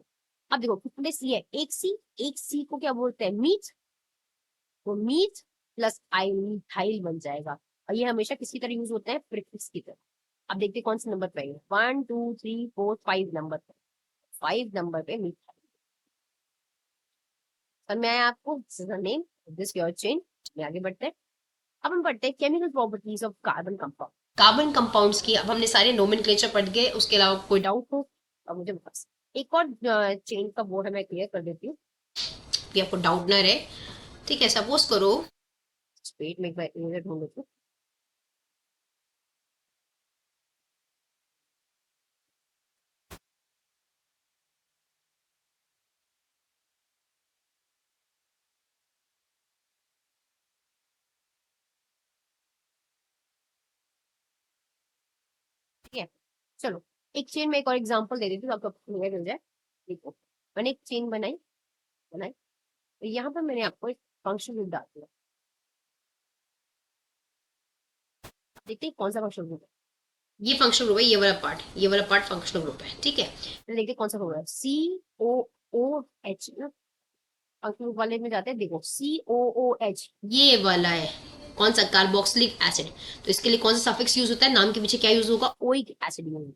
अब देखो कितने सी है? एक सी। एक सी को क्या बोलते हैं? मीथ। तो मीथ प्लस आइल मिथाइल बन जाएगा। और ये हमेशा किसकी तरह यूज होते हैं? प्रीफिक्स की तरह। अब देखते हैं कौन से नंबर पे है। 1 2 3 4 5 नंबर पे। 5 नंबर पे मिथाइल। और मैं आपको नेम दिस योर चेन में आगे बढ़ते हैं। अब हम पढ़ते हैं chemical properties of carbon compound. Carbon compounds की अब हमने सारे नोमेनक्लेचर पढ़ गए। उसके अलावा कोई डाउट हो अब मुझे बता। एक और चेन का वो है, मैं क्लियर कर देती हूँ कि आपको डाउट ना रहे। ठीक है, सपोज करो, वेट में एक बार इरेजर ढूंढ लेती हूँ। ठीक है, चलो एक चेन में एक और एग्जांपल दे देती हूँ, आपको क्लियर मिल जाए। देखो मैंने एक चेन बनाई बनाई, तो यहाँ पर मैंने आपको एक फंक्शन ग्रुप डाल दिया। देखते हैं कौन सा फंक्शन ग्रुप है। ये फंक्शन ग्रुप है, ये वाला पार्ट फंक्शनल ग्रुप है। ठीक है, तो देखते हैं कौन सा ग्रुप है। COOH ना, फंक्शनल ग्रुप वाले में जाते हैं। देखो COOH ये वाला है। कौन सा? Carboxylic acid. तो इसके लिए कौन सा सफिक्स यूज होता है? नाम के पीछे क्या यूज होगा? Oic acid use.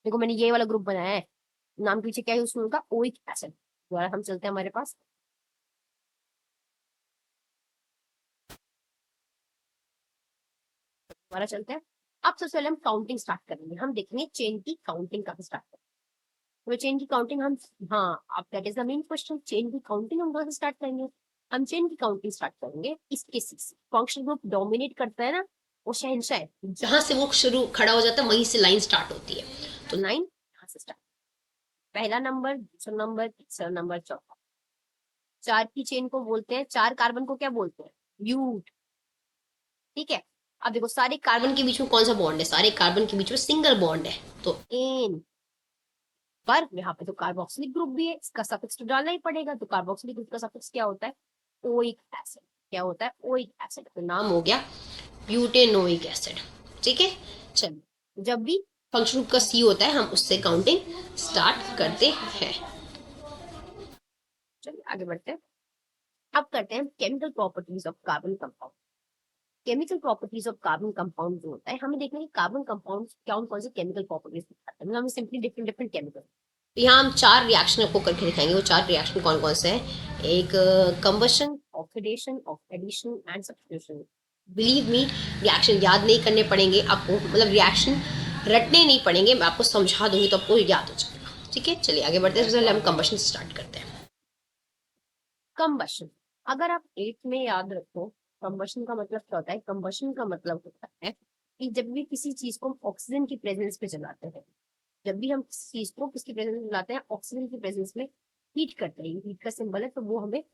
देखो मैंने ये वाला ग्रुप बनाया है, नाम के पीछे क्या यूज होगा? Oic acid. दोबारा हम चलते हैं हमारे पास। दोबारा चलते हैं। अब सबसे पहले हम काउंटिंग स्टार्ट करेंगे। हम देखेंगे चेन की काउंटिंग कहाँ स्टार्ट करें। तो चेन की काउंटिंग हम, हाँ अब that is the main question, chain की काउंटिंग हम कहाँ से स्टार्ट करेंगे? हम चेन की काउंटिंग स्टार्ट करेंगे इसके से। फंक्शनल ग्रुप डोमिनेट करता है ना, वो शहंशाह है। जहां से वो शुरू खड़ा हो जाता है वहीं से लाइन स्टार्ट होती है। तो लाइन यहाँ से स्टार्ट, पहला नंबर, दूसरा नंबर, तीसरा नंबर, चौथा। चार की चेन को बोलते हैं, चार कार्बन को क्या बोलते हैं? ब्यूट। ठीक है, अब देखो सारे कार्बन के बीच में कौन सा बॉन्ड है? सारे कार्बन के बीच में सिंगल बॉन्ड है, तो एन। पर यहाँ पे तो कार्बोक्सिलिक ग्रुप भी है, इसका सफिक्स तो डालना ही पड़ेगा। तो कार्बोक्सिलिक ग्रुप का सफिक्स क्या होता है? Oic acid. क्या होता है? Oic acid. तो नाम हो गया ब्यूटेनोइक एसिड। ठीक है, चलिए जब भी फंक्शन ग्रुप का सी होता है हम उससे काउंटिंग स्टार्ट करते हैं। चलिए आगे बढ़ते हैं। अब करते हैं chemical properties of carbon compound. Chemical properties of carbon compound जो होता है, हमें देखना है कार्बन कंपाउंड कौन कौन से केमिकल प्रॉपर्टीज दिखाते हैं। मतलब हमें सिंपली डिफरेंट डिफरेंट केमिकल। यहाँ हम चार रिएक्शन आपको करके दिखाएंगे। वो चार रिएक्शन कौन कौन से हैं? एक combustion, oxidation, addition and substitution. Believe me, reaction याद नहीं करने पड़ेंगे आपको, मतलब रिएक्शन रटने नहीं पड़ेंगे। मैं आपको समझा दूंगी तो आपको याद हो जाएगा। ठीक है, चलिए आगे बढ़ते हैं। सबसे पहले हम कंबशन से स्टार्ट करते हैं। कंबशन, अगर आप 8th में याद रखो, कंबशन का मतलब क्या होता है? कंबशन का मतलब होता है कि जब भी किसी चीज को हम ऑक्सीजन की प्रेजेंस में जलाते हैं, जब भी हम किसी चीज को किसकी प्रेजेंस में जलाते हैं? ऑक्सीजन की प्रेजेंस में हीट करते हैं। हीट का सिंबल है, तो वो हमें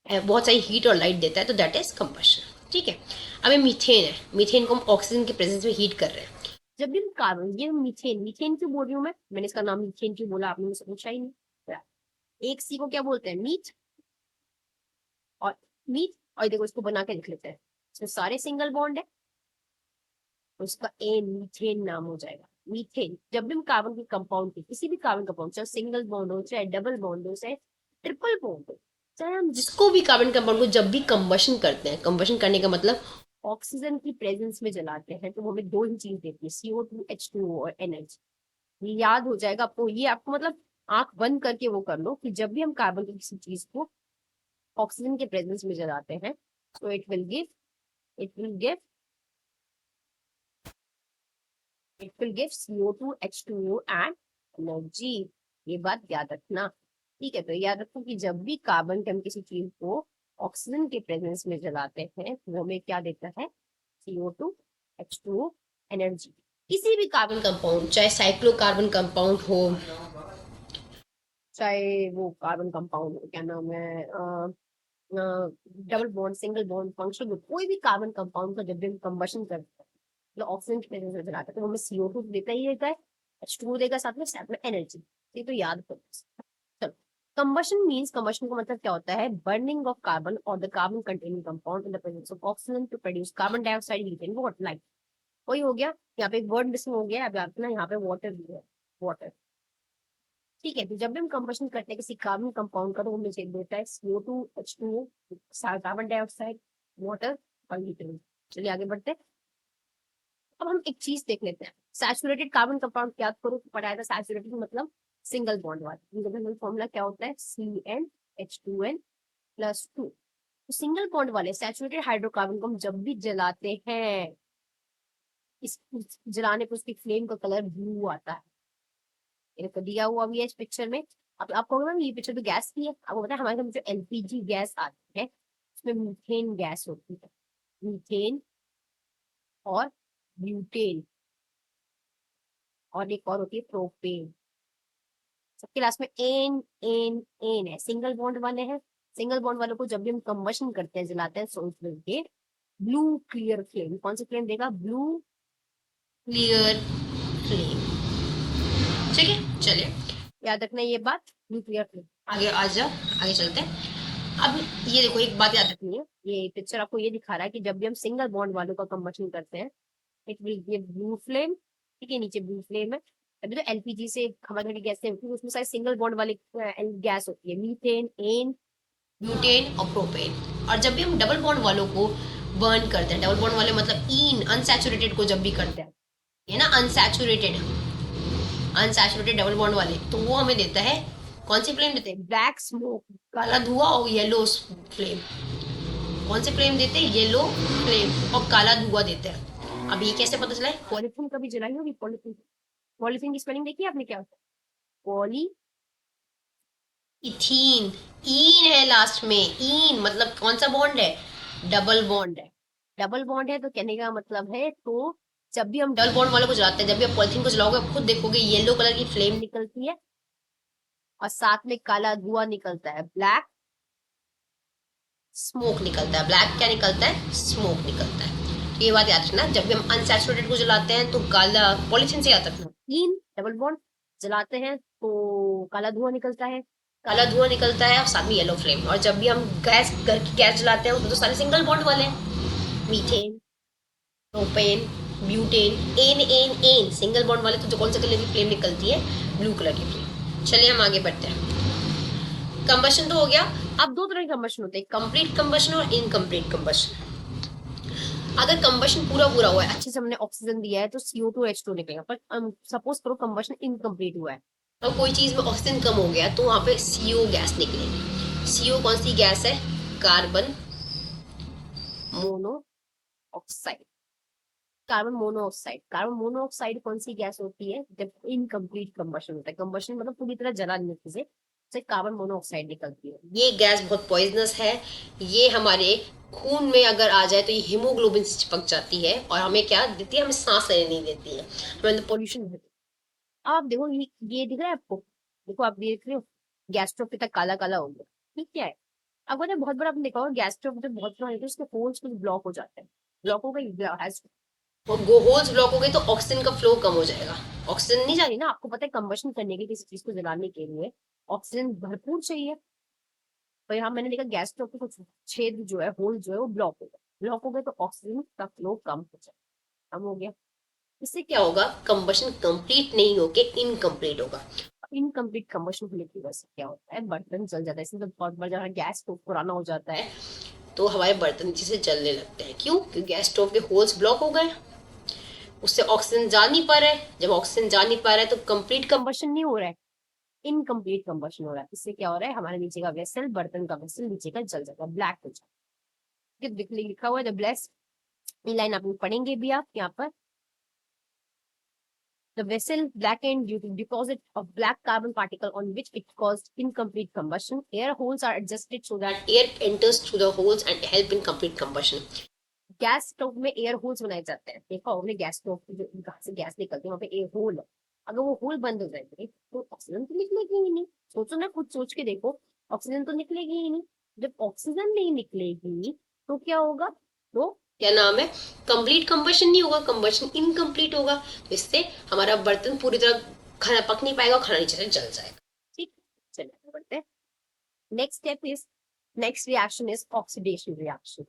बहुत सारी हीट और लाइट देता है, तो दैट इज कंबशन। ठीक है, अब ये मीथेन है। मीथेन को हम ऑक्सीजन की प्रेजेंस में हीट कर रहे हैं। जब भी हम कार्बन, ये मीथेन, मीथेन क्यों बोल रही हूँ मैंने इसका नाम मीथेन क्यों बोला आपने मुझसे पूछा ही नहीं। एक सी को क्या बोलते हैं? मीथ। और मीथ, और देखो इसको बना के लिख लेते हैं, इसमें सारे सिंगल बॉन्ड है, तो उसका ए मीथेन नाम हो जाएगा। मीथेन। जब भी हम कार्बन के कंपाउंड की, किसी भी कार्बन कंपाउंड, चाहे सिंगल बॉन्ड हो, चाहे डबल बॉन्ड हो, चाहे ट्रिपल बॉन्ड हो, चाहे हम जिसको भी कार्बन कंपाउंड को जब भी कंबशन करते हैं, कंबशन करने का मतलब ऑक्सीजन की प्रेजेंस में जलाते हैं, तो वो हमें दो ही चीज देती है, CO2 H2O और एनर्जी। ये याद हो जाएगा आपको। ये आपको मतलब आंख बंद करके वो कर लो कि जब भी हम कार्बन की किसी चीज को ऑक्सीजन के प्रेजेंस में जलाते हैं तो it will give CO2H2O and energy. ये बात याद रखना, ठीक है। तो याद रखो कि जब भी कार्बन के हम किसी चीज को ऑक्सीजन के प्रेजेंस में जलाते हैं वो हमें क्या देता है, CO2H2O एनर्जी। किसी भी कार्बन कंपाउंड, चाहे साइक्लोकार्बन कंपाउंड हो, चाहे वो कार्बन कंपाउंड हो, क्या नाम है, double bond, single bond, functional group, कोई भी कार्बन कंपाउंड का जब भी हम कंबशन करते हैं मतलब ऑक्सीजन की प्रेजेंस में जलाते हैं तो वो हमें CO2 देता ही देता है, H2O देगा, साथ में एनर्जी। ये तो याद करो। चलो, कंबशन का मतलब क्या होता है, बर्निंग ऑफ कार्बन और the carbon containing compound in the presence of oxygen to produce carbon dioxide, methane, water, like. वही हो गया। यहाँ पे एक वर्ड मिसिंग हो गया, अब आपने यहाँ पे वाटर भी है, वाटर। ठीक है, तो जब भी हम कंबशन करते हैं किसी कार्बन कंपाउंड का तो वो हमें देता है CO2H2O, कार्बन डाइऑक्साइड, वाटर और मीथेन। चलिए आगे बढ़ते हैं। अब हम एक चीज देख लेते हैं, सैचुरेटेड कार्बन कंपाउंड याद करो तो पढ़ाया था, सैचुरेटेड मतलब सिंगल बॉन्ड वाला। इनका फॉर्मूला क्या होता है, CnH2n+2। तो सिंगल बॉन्ड वाले सैचुरेटेड हाइड्रोकार्बन को हम जब भी जलाते हैं, इस जलाने पर उसकी फ्लेम का कलर ब्लू आता है। ये तो दिया हुआ भी है इस पिक्चर में। अब आपको मैम ये पिक्चर तो गैस की है, आपको पता है हमारे घर में जो LPG गैस आती है उसमें मीथेन गैस होती है, मीथेन और ब्यूटेन, और एक और होती है प्रोपेन। सबके लास्ट में एन एन एन है, सिंगल बॉन्ड वाले हैं। सिंगल बॉन्ड वालों को जब भी हम कंबशन करते हैं, जलाते हैं, सो उसमें ब्लू क्लियर फ्लेम, कौन सी फ्लेम देगा, ब्लू क्लियर फ्लेम। ठीक है, चलिए याद रखना ये बात, ब्लू क्लियर फ्लेम। आगे आ जाओ, आगे चलते हैं। अब ये देखो, एक बात याद रखनी नहीं है, ये पिक्चर आपको ये दिखा रहा है कि जब भी हम सिंगल बॉन्ड वालों का कंबशन करते हैं it will give blue flame. ठीक है, नीचे ब्लू फ्लेम है। अभी तो LPG से हमारे घर की गैस होती है, उसमें सारे सिंगल बॉन्ड वाली गैस होती है, मीथेन, एन, ब्यूटेन और प्रोपेन। और जब भी हम डबल बॉन्ड वालों को बर्न करते हैं, डबल बॉन्ड वाले मतलब इन अनसैचुरेटेड को जब भी करते हैं, ये ना अनसैचुरेटेड, अनसैचुरेटेड डबल बॉन्ड वाले, तो वो हमें देता है, कौन सी फ्लेम देते हैं, ब्लैक स्मोक, काला धुआं और येलो फ्लेम। कौन सी फ्लेम देते हैं, येलो फ्लेम और काला धुआं देते हैं। अब ये कैसे पता चला है, पॉलीथीन कभी जलाई होगी, पॉलीथीन, पॉलीथीन की स्पेलिंग देखी आपने क्या होता है, पॉली, इथीन, ईन है लास्ट में, ईन मतलब कौन सा बॉन्ड है, डबल बॉन्ड है। डबल बॉन्ड है, तो कहने का मतलब है तो जब भी हम डबल बॉन्ड वाले को जलाते हैं, जब भी आप पॉलिथीन को जलाओगे आप खुद देखोगे येलो कलर की फ्लेम निकलती है और साथ में काला धुआं निकलता है, ब्लैक स्मोक निकलता है। ब्लैक क्या निकलता है, स्मोक निकलता है। ये बात याद रखना, जब भी हम अनसैचुरेटेड को जलाते हैं तो काला, पॉलिथीन से याद रखना, तीन डबल बॉन्ड जलाते हैं तो काला धुआं निकलता है, काला धुआं निकलता है और साथ में येलो फ्लेम। और जब भी हम गैस, घर की गैस जलाते हैं उसमें तो सारे सिंगल बॉन्ड वाले हैं, methane, propane, butane, n n n single bond वाले, तो जो कौन से कलर की फ्लेम निकलती है, ब्लू कलर की फ्लेम। चलिए हम आगे बढ़ते हैं। कंबशन तो हो गया। अब दो तरह के कंबशन होते हैं, कंप्लीट कंबशन और इनकम्प्लीट कंबशन। अगर कंबशन पूरा पूरा हुआ है, अच्छे से हमने ऑक्सीजन दिया है तो CO2H2 निकलेगा, पर सपोज करो कंबशन इनकम्प्लीट हुआ है, और कोई चीज में ऑक्सीजन कम हो गया तो वहां पे CO गैस निकलेगी। CO कौन सी गैस है, carbon mono oxide, carbon monoxide. Carbon monoxide कौन सी गैस होती है, जब इनकम्प्लीट कंबशन होता है, कंबशन मतलब पूरी तरह जला नहीं से कार्बन मोनोऑक्साइड निकलती है। ये गैस बहुत पॉइजनस है। ये हमारे खून में अगर आ जाए तो ये हीमोग्लोबिन से चिपक जाती है और हमें क्या देती है, हमें सांस लेने नहीं देती है, हमें तो पॉल्यूशन होती है। आप देखो ये दिख रहा है आपको, देखो आप देख रहे हो गैस स्टोव कितना काला काला हो गया, ठीक है। अब पता है बहुत बड़ा आपने देखा होगा गैस स्टोव जब बहुत पुराना होता है उसके होल्स कुछ ब्लॉक हो जाते हैं, ब्लॉक हो गई और होल्स ब्लॉक हो गए तो ऑक्सीजन का फ्लो कम हो जाएगा, ऑक्सीजन नहीं नहीं जा जा रही ना। आपको पता है कंबशन करने के लिए किसी चीज को जलाने के लिए ऑक्सीजन भरपूर चाहिए, पर यहाँ मैंने देखा गैस स्टोव के कुछ छेद जो है, होल जो है वो ब्लॉक हो गए, ब्लॉक हो गए तो ऑक्सीजन का फ्लो कम हो जाए, कम हो गया। इससे क्या होगा, कंबशन कंप्लीट नहीं होके इनकम्प्लीट होगा। इनकम्प्लीट कंबशन होने की वजह से क्या होता है, बर्तन जल जाता है, इसमें तो बहुत बड़ा गैस स्टोव पुराना हो जाता है तो हमारे बर्तन नीचे से जलने लगते हैं। क्यों, क्योंकि गैस स्टोव के होल्स ब्लॉक हो गए, उससे ऑक्सीजन जा नहीं पा रहा है। जब ऑक्सीजन जा नहीं पा रहा है तो कंप्लीट कंबशन नहीं हो रहा है, इनकम्प्लीट कंबशन हो रहा है। इससे क्या हो रहा है, हमारे नीचे का वेसल, बर्तन का वेसल नीचे का जल जाएगा, ब्लैक हो जाएगा। लिखा हुआ है द ब्लेस, ये लाइन आप पढ़ेंगे भी आप यहाँ पर। The vessel blackened due to deposit of black carbon particle on which it caused incomplete combustion. Air holes are adjusted so that air enters through the holes and help in complete combustion. Gas stove में air holes बनाए जाते हैं। देखा होगा gas stove की जो जहाँ से गैस निकलती है वहाँ पे एयर होल है। अगर वो होल बंद हो जाएंगे तो ऑक्सीजन तो निकलेगी ही नहीं। सोचो ना, खुद सोच के देखो, ऑक्सीजन तो निकलेगी ही नहीं। जब ऑक्सीजन नहीं निकलेगी तो क्या होगा, तो क्या नाम है, कंप्लीट कंबशन नहीं होगा, कंबशन इनकम्प्लीट होगा। इससे हमारा बर्तन पूरी तरह खाना पक नहीं पाएगा और खाना नीचे से जल जाएगा। ठीक, चलिए आगे बढ़ते हैं। Next step is, next reaction is oxidation reaction.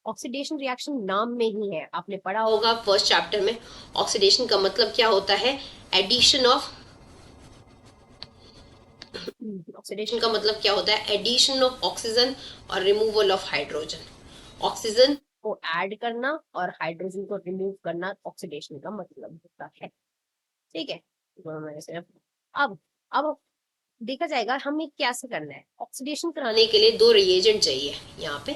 Oxidation reaction नाम में ही है, आपने पढ़ा होगा फर्स्ट चैप्टर में। ऑक्सीडेशन का मतलब क्या होता है, एडिशन ऑफ, ऑक्सीडेशन का मतलब क्या होता है, एडिशन ऑफ ऑक्सीजन और रिमूवल ऑफ हाइड्रोजन। ऑक्सीजन को ऐड करना और हाइड्रोजन को रिमूव करना ऑक्सीडेशन का मतलब होता है। ठीक है, तो मैंने सिर्फ अब देखा जाएगा हमें कैसे करना है। ऑक्सीडेशन कराने के लिए दो रिएजेंट चाहिए यहाँ पे।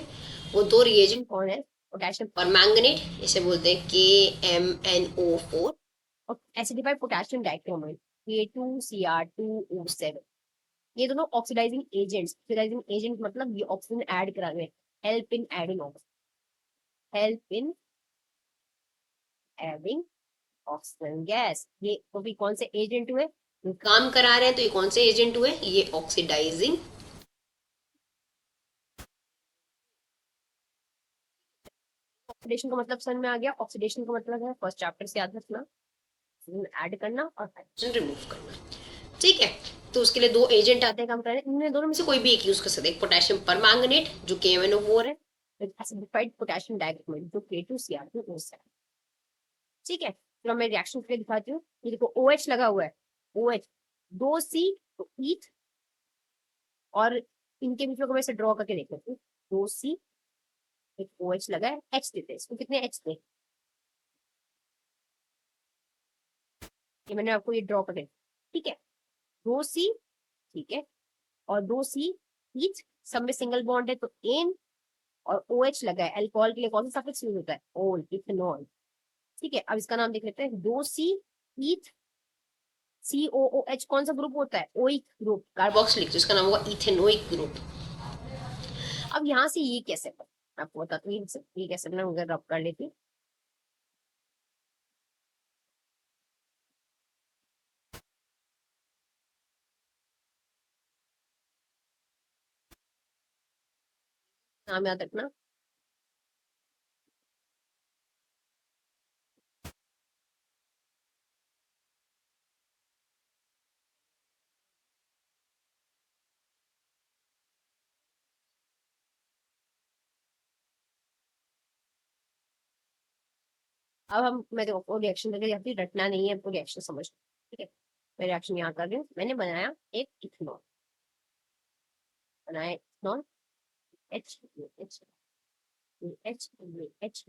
वो दो रिएजेंट कौन है, पोटेशियम और मैंगनेट, इसे बोलते हैं KMnO4, और एसिडिफाइड पोटेशियम डाइक्रोमेट K2Cr2O7। ये दोनों ऑक्सीडाइजिंग एजेंट्स, ऑक्सीडाइजिंग एजेंट मतलब ये ऑक्सीजन ऐड करा रहे हैं, help in adding oxygen, help in adding oxygen gas. ये तो भी कौन से एजेंट हुए, काम करा रहे हैं, तो ये कौन से एजेंट हुए, ये ऑक्सीडाइजिंग। ऑक्सीडेशन का मतलब समझ में आ गया। ऑक्सीडेशन का मतलब है, फर्स्ट चैप्टर से याद रखना, ऐड करना और हाइड्रोजन रिमूव करना। ठीक है, तो उसके लिए दो एजेंट आते हैं काम करने, इनमें दोनों में से कोई भी एक यूज कर सकते हैं। पोटेशियम परमैंगनेट जो KMnO4 है, एसिडिफाइड पोटेशियम डाइक्रोमेट जो K2Cr2O7। ठीक है, फिर मैं रिएक्शन करके दिखाती हूँ। ये देखो OH लगा हुआ है, OH, दो C तो ईथ, और इनके बीच में मैं इसे ड्रॉ करके देख लेती हूँ। दो C, एक OH लगा है, H देते हैं इसको, कितने H थे, ये मैंने आपको ये ड्रॉ करके, ठीक है, दो C, ठीक है, और दो C ईच, सब में सिंगल बॉन्ड है तो एन, और OH लगा है। अल्कोहल के लिए कौन सा सफिक्स यूज होता है, ओल, इथेनॉल। ठीक है, अब इसका नाम देख लेते हैं, दो C ईथ, COOH कौन सा ग्रुप होता है, ओइक ग्रुप, कार्बोक्सिलिक, जिसका नाम होगा इथेनोइक ग्रुप। अब यहाँ से ये कैसे बना, आपको बताती हूँ ये कैसे बना, अगर रब कर लेती। नाम याद रखना, अब हम, मैं देखो रिएक्शन करके जाती हूँ, रटना नहीं है, आपको रिएक्शन समझ, ठीक है। मैं रिएक्शन यहाँ कर रही हूँ, मैंने बनाया एक इथेनॉल, बनाया ethanol, H H H H H,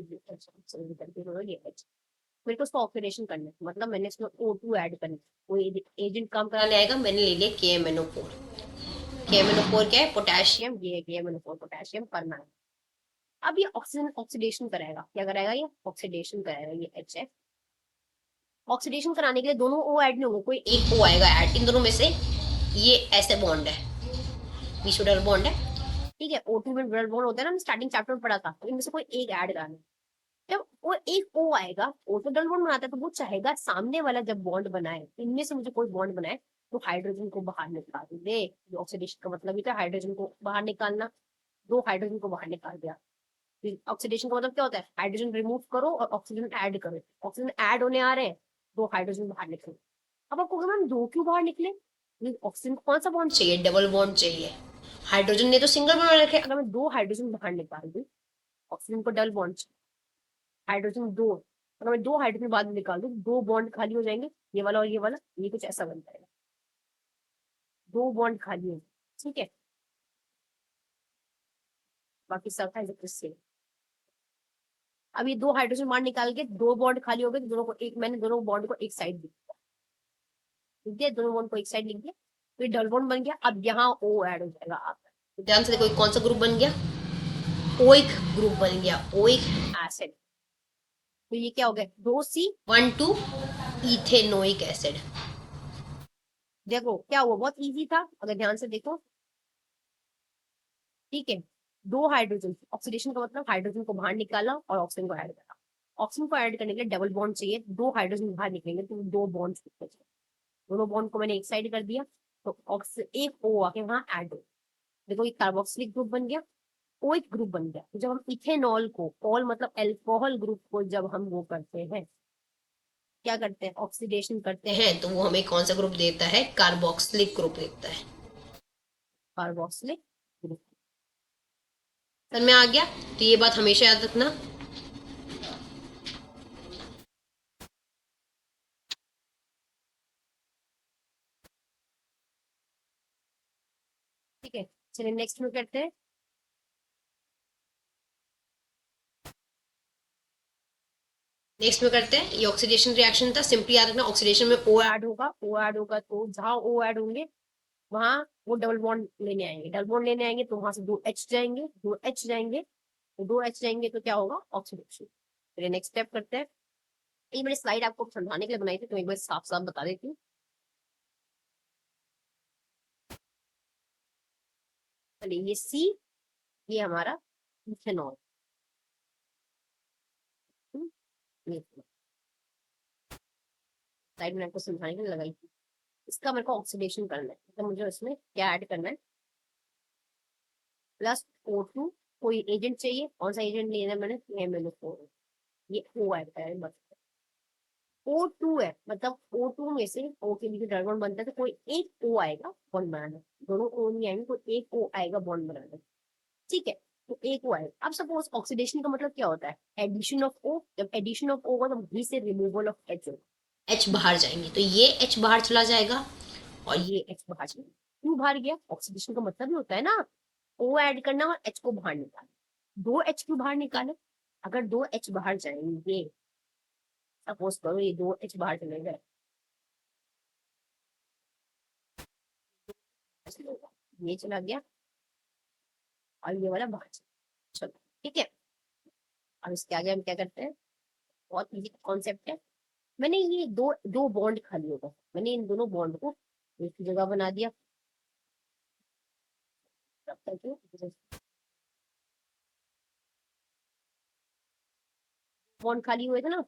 मेरे को उसको ऑक्सीडेशन करना है, मतलब मैंने इसमें O2 ऐड करना है, कोई एजेंट काम कराने आएगा, मैंने ले लिया KMnO4। KMnO4 क्या है, पोटेशियम, ये KMnO4 पोटेशियम परमानेंट। अब ये ऑक्सीजन ऑक्सीडेशन कराएगा, क्या कराएगा, ये ऑक्सीडेशन कराएगा, ये HF। ऑक्सीडेशन कराने के लिए दोनों O ऐड नहीं होंगे, कोई एक O आएगा ऐड, इन दोनों में से ये ऐसे बॉन्ड है, बीच में डबल बॉन्ड है। ठीक है, O2 में डबल बॉन्ड होता है ना, स्टार्टिंग चैप्टर में पढ़ा था, तो इनमें से कोई एक ऐड कराना है। जब वो एक O आएगा, O तो डबल बॉन्ड बनाता है, तो वो चाहेगा सामने वाला जब बॉन्ड बनाए, इनमें से मुझे कोई बॉन्ड बनाए तो हाइड्रोजन को बाहर निकाल दे। ऑक्सीडेशन का मतलब ही था हाइड्रोजन को बाहर निकालना, दो हाइड्रोजन को बाहर निकाल दिया। ऑक्सीडेशन का मतलब क्या होता है, हाइड्रोजन रिमूव करो और ऑक्सीजन ऐड करो। ऑक्सीजन ऐड होने आ रहे हैं, दो हाइड्रोजन बाहर निकले। अब आपको मैम दो क्यों बाहर निकले, ऑक्सीजन को कौन सा बॉन्ड चाहिए, डबल बॉन्ड चाहिए, हाइड्रोजन ने तो सिंगल बॉन्ड रखे। अगर मैं दो हाइड्रोजन बाहर निकाल दूं, ऑक्सीजन को डबल बॉन्ड, हाइड्रोजन दो, अगर मैं दो हाइड्रोजन बाद में निकाल दूं, दो बॉन्ड खाली हो जाएंगे, ये वाला और ये वाला, ये कुछ ऐसा बन जाएगा, दो बॉन्ड खाली हो, ठीक है, बाकी सब है सेम। अब ये दो हाइड्रोजन बाहर निकाल के दो बॉन्ड खाली हो गए, तो दोनों को एक, मैंने दोनों बॉन्ड को एक साइड लिख दिया, ठीक है, दोनों बॉन्ड को एक साइड लिख दिया। तो ये डबल बॉन्ड बन गया। अब यहाँ O ऐड हो जाएगा आपका, तो ध्यान से देखो ये कौन सा ग्रुप बन गया, ओइक ग्रुप बन गया, ओइक एसिड। तो ये क्या हो गया, 2C। 1,2 ethanoic acid. देखो क्या हुआ, बहुत इजी था अगर ध्यान से देखो। ठीक है, दो हाइड्रोजन, ऑक्सीडेशन का मतलब हाइड्रोजन को बाहर निकाला और ऑक्सीजन को ऐड करा। ऑक्सीजन को ऐड करने के लिए डबल बॉन्ड चाहिए, दो हाइड्रोजन बाहर निकलेंगे तो दो बॉन्ड छूट गए। दोनों बॉन्ड को मैंने एक साइड कर दिया, तो एक O आके वहां ऐड हो। देखो ये कार्बोक्सिलिक ग्रुप बन गया, O एक ग्रुप बन गया। तो जब हम इथेनॉल को, ऑल मतलब अल्कोहल ग्रुप को जब हम वो करते हैं, क्या करते हैं, ऑक्सीडेशन करते हैं, तो वो हमें कौन सा ग्रुप देता है, कार्बोक्सिलिक ग्रुप देता है। Carboxylic group. समझ में आ गया, तो ये बात हमेशा याद रखना। ठीक है, चलिए नेक्स्ट में करते हैं। नेक्स्ट में करते हैं, ये ऑक्सीडेशन रिएक्शन था, सिंपली याद रखना ऑक्सीडेशन में ओ ऐड होगा, O ऐड होगा, तो जहां O ऐड होंगे वहां वो डबल बॉन्ड लेने आएंगे। डबल बॉन्ड लेने आएंगे तो वहां से दो H जाएंगे, दो H जाएंगे, तो दो H जाएंगे तो क्या होगा, ऑक्सीडेशन। चलिए नेक्स्ट स्टेप करते हैं। ये मैंने स्लाइड आपको समझाने के लिए बनाई थी, तो एक बार साफ साफ बता देती हूँ। चलिए ये C, ये हमारा इथेनॉल। ये स्लाइड में आपको समझाने के लिए लगाई थी। इसका मेरे को ऑक्सीडेशन करना है, तो मुझे इसमें क्या ऐड करना है, +O2। कोई एजेंट चाहिए, कौन सा एजेंट लेना है मैंने, MnO4। ये O ऐड करें बस। O2 है, मतलब O2 में से O के बीच डबल बॉन्ड बनता है, तो कोई एक O आएगा बॉन्ड बनाने। दोनों O नहीं आएंगे, कोई एक O आएगा बॉन्ड बनाने। ठीक है, तो एक O आएगा। अब सपोज ऑक्सीडेशन का मतलब क्या होता है, एडिशन ऑफ O। जब एडिशन ऑफ O होगा तो B से रिमूवल ऑफ H होगा। H बाहर जाएंगे, तो ये H बाहर चला जाएगा और ये H बाहर चला, क्यों बाहर गया, ऑक्सीडेशन का मतलब ही होता है ना O ऐड करना और H को बाहर निकालना। दो H क्यों बाहर निकाले, अगर दो H बाहर जाएंगे, सपोज करो ये दो H बाहर चले गए, ये चला गया और ये वाला बाहर चला। चलो ठीक है, अब इसके आगे हम क्या करते हैं, बहुत इजी कॉन्सेप्ट है। मैंने ये दो दो बॉन्ड खाली होगा, मैंने इन दोनों बॉन्ड को एक ही जगह बना दिया। तब तक बॉन्ड खाली हुए थे ना,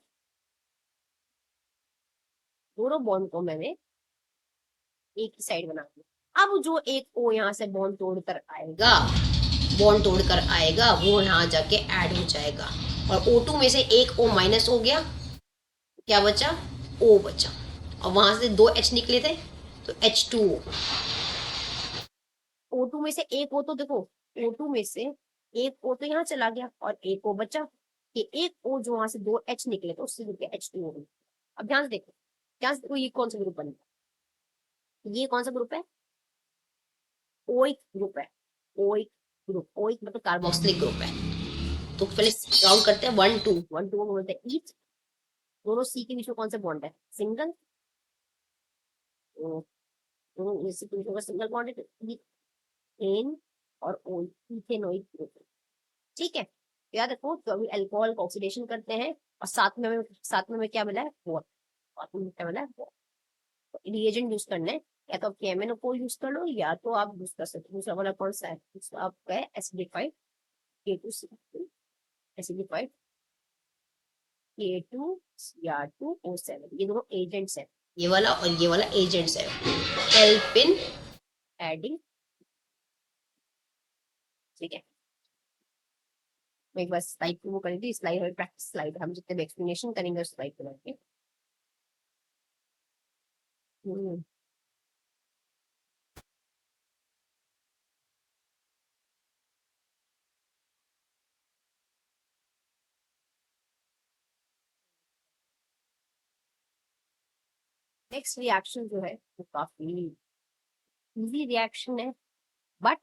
दोनों बॉन्ड को मैंने एक ही साइड बना दिया। अब जो एक O यहाँ से बॉन्ड तोड़कर आएगा, बॉन्ड तोड़कर आएगा, वो यहाँ जाके ऐड हो जाएगा। और O2 में से एक O माइनस हो गया, क्या बचा, O बचा। और वहां से दो H निकले थे, तो H2O। O2 में से एक O, तो देखो O2 में से एक O तो यहाँ चला गया और एक O बचा। ये एक O जो वहां से दो H निकले तो उससे जुड़ H2O। अब ध्यान से देखो, ध्यान से देखो, ये कौन सा ग्रुप बन गया, ये कौन सा ग्रुप है, ओइक ग्रुप है। ओइक ग्रुप, ओइक मतलब कार्बोक्सिलिक ग्रुप है। तो पहले काउंट करते हैं, 1 2 1 2 को बोलते हैं ईच। दोनों C के बीच में कौन सा बॉन्ड है, सिंगल। दोनों C के बीच में सिंगल बॉन्ड है, तो एन और O, इथेनोइक ग्रुप। ठीक है, तो याद रखो, तो अभी अल्कोहल का ऑक्सीडेशन करते हैं और साथ में हमें क्या मिला है, वाटर। साथ में क्या मिला है, water। तो रिएजेंट यूज करना है, या तो आप KMnO को यूज कर लो, या तो आप यूज कर सकते हो दूसरा वाला कौन सा है, दूसरा आपका है एसिडिफाइड K2C2, एसिडिफाइड K2Cr2O7। ये दोनों एजेंट्स हैं, ये वाला और ये वाला एजेंट्स है, हेल्प इन एडिंग। ठीक है, मैं एक बार स्लाइड को वो कर दी, स्लाइड प्रैक्टिस स्लाइड, हम जितने भी एक्सप्लेनेशन करेंगे उस स्लाइड को लेके। नेक्स्ट रिएक्शन जो है वो काफी इजी रिएक्शन है, बट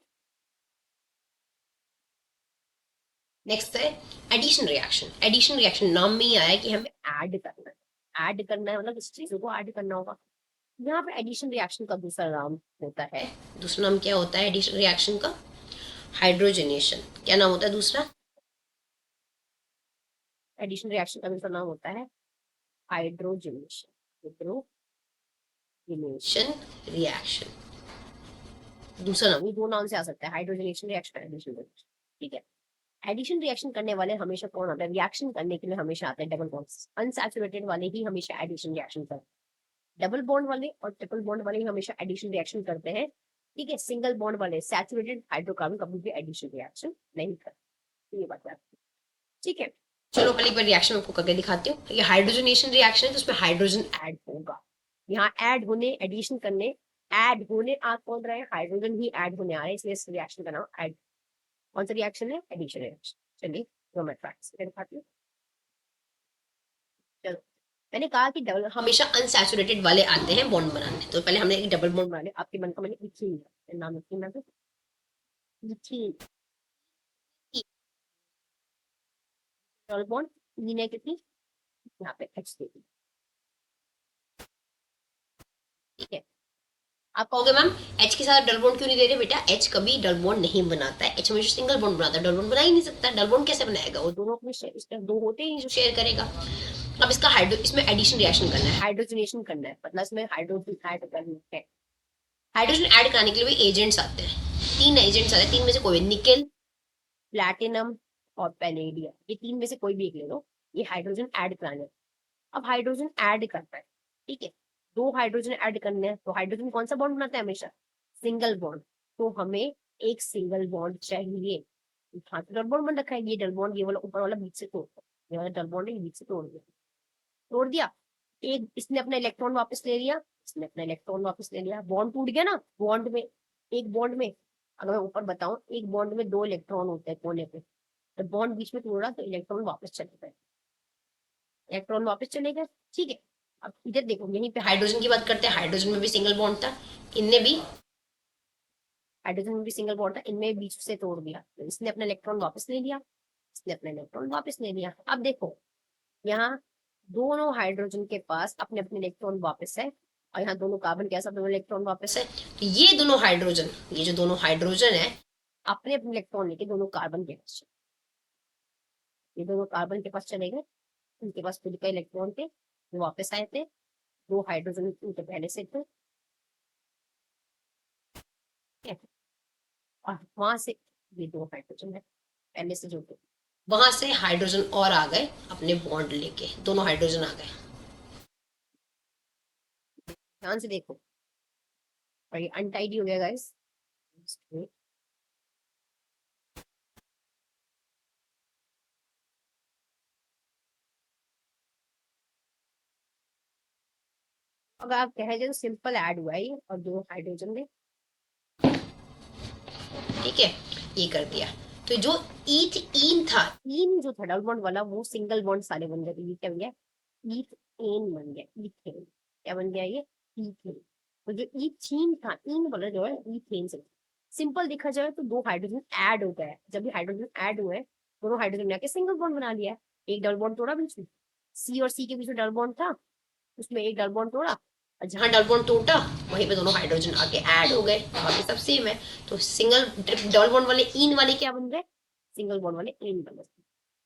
नेक्स्ट है एडिशन रिएक्शन। एडिशन रिएक्शन नाम में ही आया कि हमें ऐड करना है। ऐड करना है मतलब इस चीजों को ऐड करना होगा। यहाँ पे एडिशन रिएक्शन का दूसरा नाम होता है, दूसरा नाम क्या होता है एडिशन रिएक्शन का? हाइड्रोजनेशन। क्या नाम होता है दूसरा? एडिशन रिएक्शन का दूसरा नाम होता है हाइड्रोजनेशन। Hydrogenation reaction. दूसरा नाम। ये दो नाम से आ सकता है, हाइड्रोजनेशन रिएक्शन, एडिशन रिएक्शन। ठीक है। एडिशन रिएक्शन करने वाले हमेशा कौन आता है? रिएक्शन करने के लिए हमेशा आते हैं डबल बॉन्ड्स। अनसैचुरेटेड वाले ही हमेशा एडिशन रिएक्शन करते हैं। डबल बॉन्ड वाले और ट्रिपल बॉन्ड वाले ही हमेशा एडिशन रिएक्शन करते हैं। ठीक है। सिंगल बॉन्ड वाले सैचुरेटेड हाइड्रोकार्बन कभी भी एडिशन रिएक्शन नहीं करते। ये बात है। ठीक है। चलो पहले एक बार रिएक्शन आपको करके दिखाती हूँ। ये हाइड्रोजनेशन रिएक्शन है तो उसमें हाइड्रोजन ऐड होगा। यहाँ ऐड होने, एडिशन करने, ऐड होने आ कौन रहा है? हाइड्रोजन ही ऐड होने आ रहा है, इसलिए इस रिएक्शन का नाम ऐड। कौन सा रिएक्शन है? Addition reaction. चलिए जो मैं प्रैक्टिस करके दिखाती हूँ। चलो, मैंने कहा कि डबल हमेशा अनसैचुरेटेड वाले आते हैं बॉन्ड बनाने, तो पहले हमने एक डबल बॉन्ड बना लिया। आपके मन का मैंने इथीन लिया, नाम इथीन ना, तो इथीन डबल बॉन्ड इथीन है कितनी? यहाँ पे H दे दी। ठीक है। आप कहोगे मैम H के साथ डबल बॉन्ड क्यों नहीं दे रहे? बेटा H कभी डबल बॉन्ड नहीं बनाता है, H हमेशा सिंगल बॉन्ड बनाता है, डबल बॉन्ड बना ही नहीं सकता। डबल बॉन्ड कैसे बनाएगा? वो दोनों अपने इसमें दो होते ही जो शेयर करेगा। अब इसका इसमें एडिशन रिएक्शन करना है, हाइड्रोजनेशन करना है, मतलब इसमें हाइड्रोजन ऐड करना है। हाइड्रोजन ऐड कराने के लिए भी एजेंट्स आते हैं। 3 एजेंट्स आते हैं, 3 में से कोई निकेल, प्लैटिनम और पैलेडियम, ये 3 में से कोई भी एक ले लो। ये हाइड्रोजन ऐड कराना है। अब हाइड्रोजन ऐड करना है। ठीक है। 2 हाइड्रोजन ऐड करने हैं, तो हाइड्रोजन कौन सा बॉन्ड बनाता है? हमेशा सिंगल बॉन्ड। तो हमें एक सिंगल बॉन्ड चाहिए। हाँ, तो डबल बॉन्ड बन रखा है। ये डबल बॉन्ड, ये वाला ऊपर वाला बीच से तोड़ दो। ये वाला डबल बॉन्ड है, बीच से तोड़ दिया। तोड़ दिया। एक इसने अपना इलेक्ट्रॉन वापस ले लिया, इसने अपना इलेक्ट्रॉन वापस ले लिया। बॉन्ड टूट गया ना। बॉन्ड में, एक बॉन्ड में, अगर मैं ऊपर बताऊं, एक बॉन्ड में 2 इलेक्ट्रॉन होते हैं कोने पे। तो बॉन्ड बीच में तोड़ा तो इलेक्ट्रॉन वापस चले गए। इलेक्ट्रॉन वापस चले गए। ठीक है। अब इधर देखो, यहीं पे हाइड्रोजन की बात करते हैं। हाइड्रोजन में भी सिंगल बॉन्ड था, इनने भी हाइड्रोजन में भी सिंगल बॉन्ड था, इनमें बीच से तोड़ दिया, तो इसने अपना इलेक्ट्रॉन वापस ले लिया, इसने अपना इलेक्ट्रॉन वापस ले लिया। अब देखो, यहाँ दोनों हाइड्रोजन के पास अपने अपने इलेक्ट्रॉन वापस है, और यहाँ दोनों कार्बन के पास अपने इलेक्ट्रॉन वापस है। तो ये दोनों हाइड्रोजन, ये जो दोनों हाइड्रोजन है, अपने अपने इलेक्ट्रॉन लेके दोनों कार्बन के पास, ये दोनों कार्बन के पास चले गए। उनके पास खुद का इलेक्ट्रॉन थे, वो वापस आए थे। 2 हाइड्रोजन उनके पहले से थे। और वहां से ये 2 हाइड्रोजन है पहले से जो थे। वहां से हाइड्रोजन और आ गए अपने बॉन्ड लेके, दोनों हाइड्रोजन आ गए। ध्यान से देखो, और ये अनटाइडी हो गया गाइस। अगर आप कहे जाए तो सिंपल ऐड हुआ है, और 2 हाइड्रोजन में। ठीक है, ये कर दिया। तो जो ईथ इन था, इन जो था डबल बॉन्ड वाला, वो सिंगल बॉन्ड सारे बन गए। ये क्या बन गया? ईथेन बन गया। ईथेन क्या बन गया? ये ईथेन। तो जो ईथीन था, इन वाला जो है ईथेन से। सिंपल देखा जाए तो 2 हाइड्रोजन ऐड हो गया। जब भी हाइड्रोजन ऐड हुए, दोनों हाइड्रोजन ने आके सिंगल बॉन्ड बना लिया। एक डबल बॉन्ड तोड़ा बीच में, सी और सी के बीच में डबल बॉन्ड था, उसमें एक डबल बॉन्ड तोड़ा, और जहां डबल बॉन्ड टूटा वहीं पे दोनों हाइड्रोजन आके ऐड हो गए, बाकी सब सेम है। तो सिंगल डबल बॉन्ड वाले इन वाले क्या बन गए? सिंगल बॉन्ड वाले इन बन गए।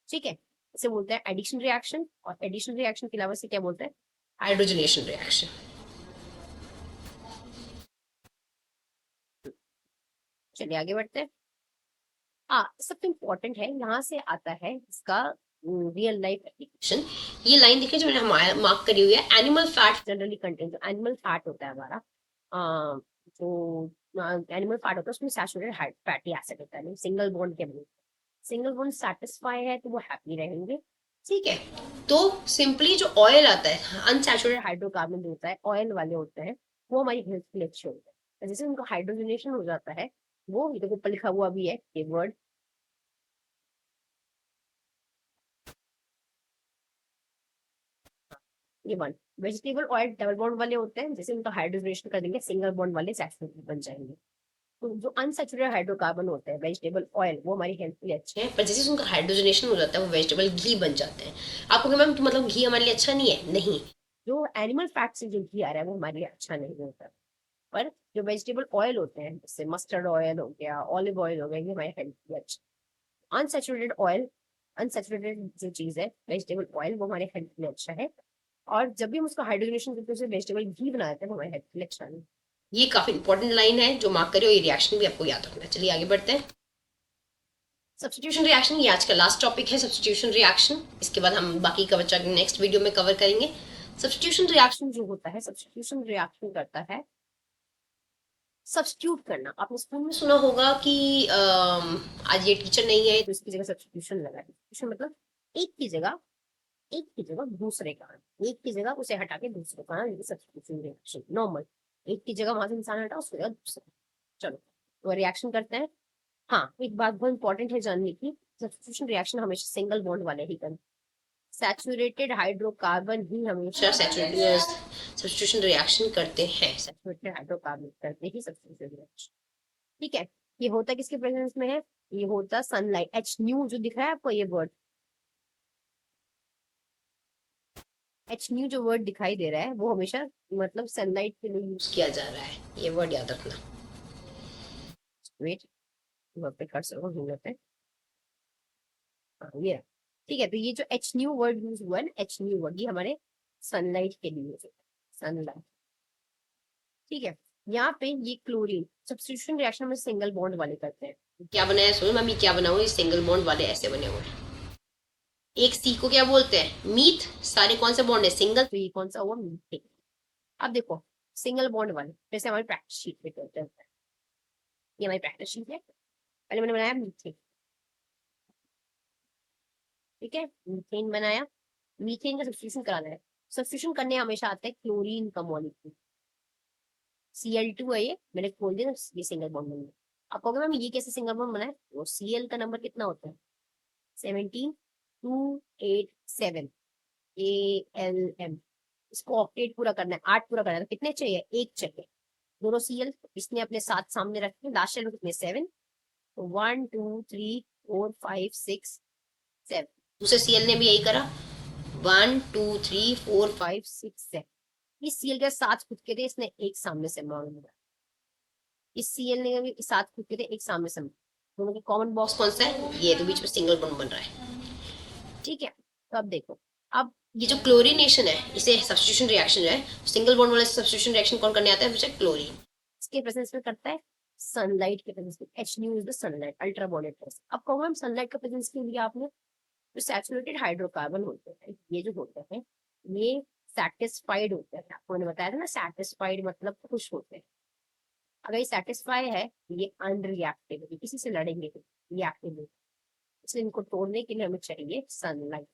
ठीक है। इसे बोलते हैं एडिशन रिएक्शन, और एडिशन रिएक्शन के अलावा से क्या बोलते हैं? Hydrogenation reaction. चलिए आगे बढ़ते हैं। सबसे इम्पोर्टेंट है, यहाँ से आता है इसका रियल लाइफ एप्लीकेशन। ये लाइन देखिए जो मैंने मार्क करी हुई है, एनिमल फैट जनरली कंटेन, जो एनिमल फैट होता है हमारा, जो एनिमल फैट होता है, उसमें सैचुरेटेड फैटी एसिड होता है, सिंगल बॉन्ड के बने। सिंगल बॉन्ड सेटिस्फाई है तो वो हैप्पी रहेंगे। ठीक है। तो सिंपली जो ऑयल आता है, अनसैचुरेटेड हाइड्रोकार्बन जो होता है, ऑयल वाले होते हैं, वो हमारी हेल्थ के लिए अच्छे होते हैं। जैसे उनका हाइड्रोजनेशन हो जाता है, वो ये देखो ऊपर लिखा हुआ भी है ये वर्ड, ये one. Vegetable oil double bond वाले होते हैं, जैसे उनका हाइड्रोजनेशन कर देंगे, सिंगल बॉन्ड वाले सैचुरेटेड बन जाएंगे। तो जो अनसैचुरेटेड हाइड्रोकार्बन होते हैं वेजिटेबल ऑयल, वो हमारी हेल्थ के लिए अच्छे है, पर जैसे उनका हाइड्रोजनेशन हो जाता है वो वेजिटेबल घी बन जाते हैं। आपको मैम तो मतलब घी हमारे लिए अच्छा नहीं है? नहीं, जो एनिमल फैट से जो घी आ रहा है वो हमारे लिए अच्छा नहीं होता, पर जो वेजिटेबल ऑयल होते हैं जैसे मस्टर्ड ऑयल हो गया, ऑलिव ऑयल हो गया, ये हमारे हेल्थ के लिए अच्छा। अनसेचुरेटेड ऑयल, अनसेचुरेटेड जो चीज है वेजिटेबल ऑयल, वो हमारे हेल्थ के लिए अच्छा है। और जब भी हम उसको हाइड्रोजनेशन करके उसे वेजिटेबल घी बना देते हैं वो हमारे हेल्थ के लिए अच्छा नहीं। ये काफी इंपॉर्टेंट लाइन है जो मार्क करियो, ये रिएक्शन भी आपको याद रखना है। चलिए आगे बढ़ते हैं। सब्स्टिट्यूशन रिएक्शन, ये आज का लास्ट टॉपिक है, सब्स्टिट्यूशन रिएक्शन। इसके बाद हम बाकी का बच्चा नेक्स्ट वीडियो में कवर करेंगे। सब्स्टिट्यूशन रिएक्शन जो होता है, सब्स्टिट्यूशन रिएक्शन करता है सब्स्टिट्यूट करना। आपने स्कूल में सुना होगा कि आज ये टीचर नहीं है तो इसकी जगह सब्स्टिट्यूशन लगा है। सब्स्टिट्यूशन मतलब एक की जगह दूसरे का आना, एक की जगह उसे हटा के दूसरे का आना, सब्स्टिट्यूशन रिएक्शन। नॉर्मल एक की जगह वहां से इंसान हटा उसकी जगह दूसरा। चलो तो रिएक्शन करते हैं। हाँ, एक बात बहुत इंपॉर्टेंट है जानने की, सब्स्टिट्यूशन रिएक्शन हमेशा सिंगल बॉन्ड वाले ही करते हैं। सैचुरेटेड हाइड्रोकार्बन ही हमेशा सब्स्टिट्यूशन रिएक्शन करते हैं। सैचुरेटेड हाइड्रोकार्बन करते ही सब्स्टिट्यूशन रिएक्शन। ठीक है, ये होता किसके प्रेजेंस में है? ये होता सनलाइट, एच न्यू जो दिख रहा है आपको, ये वर्ड एच न्यू जो वर्ड दिखाई दे रहा है वो हमेशा मतलब सनलाइट के लिए यूज किया जा रहा है, ये वर्ड याद रखना। वेट, वर्ड पे कर्सर को ढूंढ लेते हैं। हाँ, ये ठीक है। तो ये जो एच न्यू वर्ड यूज हुआ है, एच न्यू वर्ड, ये हमारे सनलाइट के लिए यूज होता है, सनलाइट। ठीक है, यहाँ पे ये क्लोरीन सब्स्टिट्यूशन रिएक्शन में सिंगल बॉन्ड वाले करते हैं। क्या बनाया सुनो मम्मी, क्या बना हुआ? ये सिंगल बॉन्ड वाले ऐसे बने हुए हैं। एक सी को क्या बोलते हैं? मीथ। सारे कौन से बॉन्ड है? सिंगल। तो ये कौन सा हुआ? मीथेन। अब देखो, सिंगल बॉन्ड वाले जैसे हमारी प्रैक्टिस शीट पे करते हैं, ये हमारी प्रैक्टिस शीट है। पहले मैंने बनाया मीथेन, ठीक है, मीथेन बनाया। मीथेन का सब्स्टिट्यूशन कराना है। सब्स्टिट्यूशन करने हमेशा आता है क्लोरीन का मॉलिक्यूल, Cl2 है, ये मैंने खोल दिया, ये सिंगल बॉन्ड बन गया। आप कहोगे मैम ये कैसे सिंगल बॉन्ड बना है? वो Cl का नंबर कितना होता है? 17287 ALM। इसको ऑक्टेट पूरा करना है, 8 पूरा करना है, तो कितने चाहिए? 1 चाहिए। दोनों Cl इसने अपने साथ सामने रखे, लास्ट शेल में कितने? 7। तो 1 2 3 4 5 6 7। दूसरे सीएल ने भी यही करा, 1 2 3 4 5 5 6 7। इस Cl के साथ खुद के थे, इसने एक सामने से मांगा। इस Cl ने भी साथ खुद के थे, एक सामने से मांगा। दोनों के कॉमन बॉक्स बॉक्स कौन सा है? ये तो बीच में सिंगल बॉन्ड बन रहा है। ठीक है। तो अब देखो, अब ये जो क्लोरीनेशन है, इसे सब्स्टिट्यूशन रिएक्शन जो है, सिंगल बॉन्ड वाले सब्स्टिट्यूशन रिएक्शन कौन करने आता है? बेटा क्लोरीन। इसके प्रेजेंस में करता है सनलाइट के प्रेजेंस में। H new is the sunlight, ultraviolet rays. अब कहूँ हम सनलाइट का प्रेजेंस के लिए आपने जो सैचुरेटेड हाइड्रोकार्बन होते हैं, ये जो होते हैं, ये सेटिस्फाइड होते हैं। आपको मैंने बताया था ना, सेटिस्फाइड मतलब खुश होते हैं। अगर ये सेटिस्फाई है, ये अनरिएक्टिव है, किसी से लड़ेंगे रिएक्टिव नहीं। इसलिए इनको तोड़ने के लिए हमें चाहिए सनलाइट।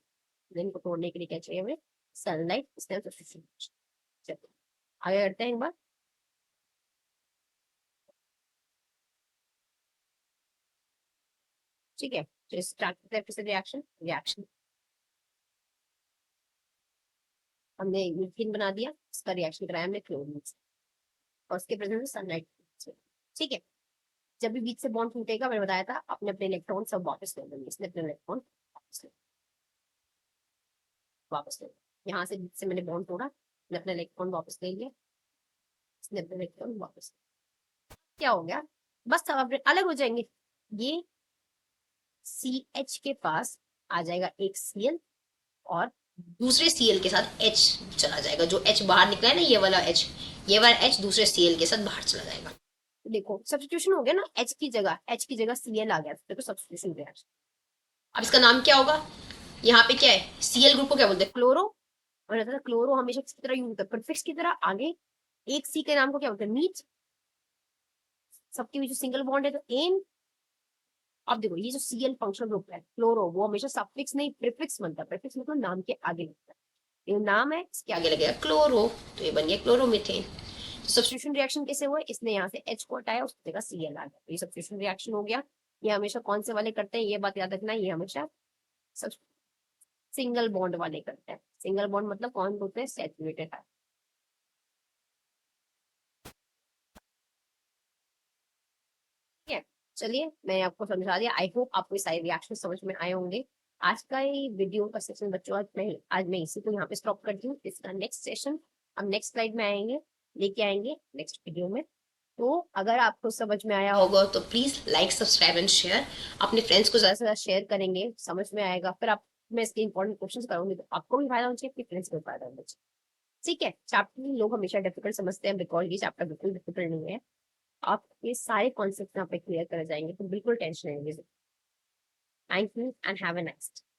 इनको तोड़ने के लिए क्या चाहिए हमें? सनलाइट। इसलिए हम सब्स्टिट्यूशन। चलो आगे करते हैं एक बार। ठीक है, तो स्टार्ट करते हैं फिर से रिएक्शन। रिएक्शन हमने मीथेन बना दिया, इसका रिएक्शन कराया हमने क्लोरीन से, और उसके प्रेजेंस में सनलाइट। ठीक है, जब भी बीच से बॉन्ड टूटेगा, मैंने बताया था, अपने अपने इलेक्ट्रॉन सब वापस ले लेंगे। इसने अपने इलेक्ट्रॉन वापस ले लिया। यहाँ से बीच से मैंने बॉन्ड तोड़ा, मैंने अपने इलेक्ट्रॉन वापस ले लिया, इसने अपने इलेक्ट्रॉन वापस। क्या हो गया? बस सब अपने अलग हो जाएंगे। ये CH के पास आ जाएगा एक Cl, और दूसरे सीएल के साथ एच चला जाएगा। जो एच बाहर निकला है ना, ये वाला एच, ये वाला एच दूसरे सीएल के साथ बाहर चला जाएगा। देखो सब्स्टिट्यूशन हो गया ना, H की जगह Cl आ गया, तो देखो सब्स्टिट्यूशन रिएक्शन। अब इसका नाम क्या होगा? यहाँ पे क्या है? सीएल ग्रुप को क्या बोलते हैं? क्लोरो। और क्लोरो हमेशा किसकी तरह यूज होता है? प्रीफिक्स की तरह आगे एक सी के नाम को क्या बोलते हैं? मीथ। सबके बीच सिंगल बॉन्ड है तो एन। अब देखो, ये जो Cl फंक्शनल ग्रुप है क्लोरो, वो हमेशा सफिक्स नहीं प्रीफिक्स बनता है। प्रीफिक्स मतलब नाम के आगे लगता है। ये नाम है, इसके आगे आगे लगेगा क्लोरो, तो ये बन गया क्लोरोमीथेन। सब्स्टिट्यूशन रिएक्शन कैसे हुआ? इसने यहाँ से H को हटाया, उसकी जगह Cl आ गया, तो ये सब्स्टिट्यूशन रिएक्शन हो गया। ये हमेशा कौन से वाले करते हैं, ये बात याद रखना, ये हमेशा सिंगल बॉन्ड वाले करते हैं। सिंगल बॉन्ड मतलब कौन होते हैं? सैचुरेटेड है। ठीक है, चलिए मैंने आपको समझा दिया। आई होप आपको सारे रिएक्शन समझ में आए होंगे। आज का ये वीडियो का सेशन बच्चों आज मैं इसी को यहाँ पे स्टॉप करती हूँ। इसका नेक्स्ट सेशन हम नेक्स्ट स्लाइड में लेके आएंगे नेक्स्ट वीडियो में। तो अगर आपको समझ में आया होगा तो please like subscribe and share, अपने फ्रेंड्स को ज्यादा से ज्यादा शेयर करेंगे, समझ में आएगा। फिर आप मैं इसके इंपॉर्टेंट क्वेश्चंस करूंगी तो आपको भी फायदा होना चाहिए, अपने फ्रेंड्स को भी फायदा होना चाहिए। ठीक है, चैप्टर लोग हमेशा डिफिकल्ट समझते हैं, बिकॉज ये चैप्टर बिल्कुल डिफिकल्ट नहीं है। आप ये सारे कॉन्सेप्ट यहाँ पे क्लियर कर जाएंगे, तो बिल्कुल टेंशन नहीं लीजिए। Thank you and have a nice day.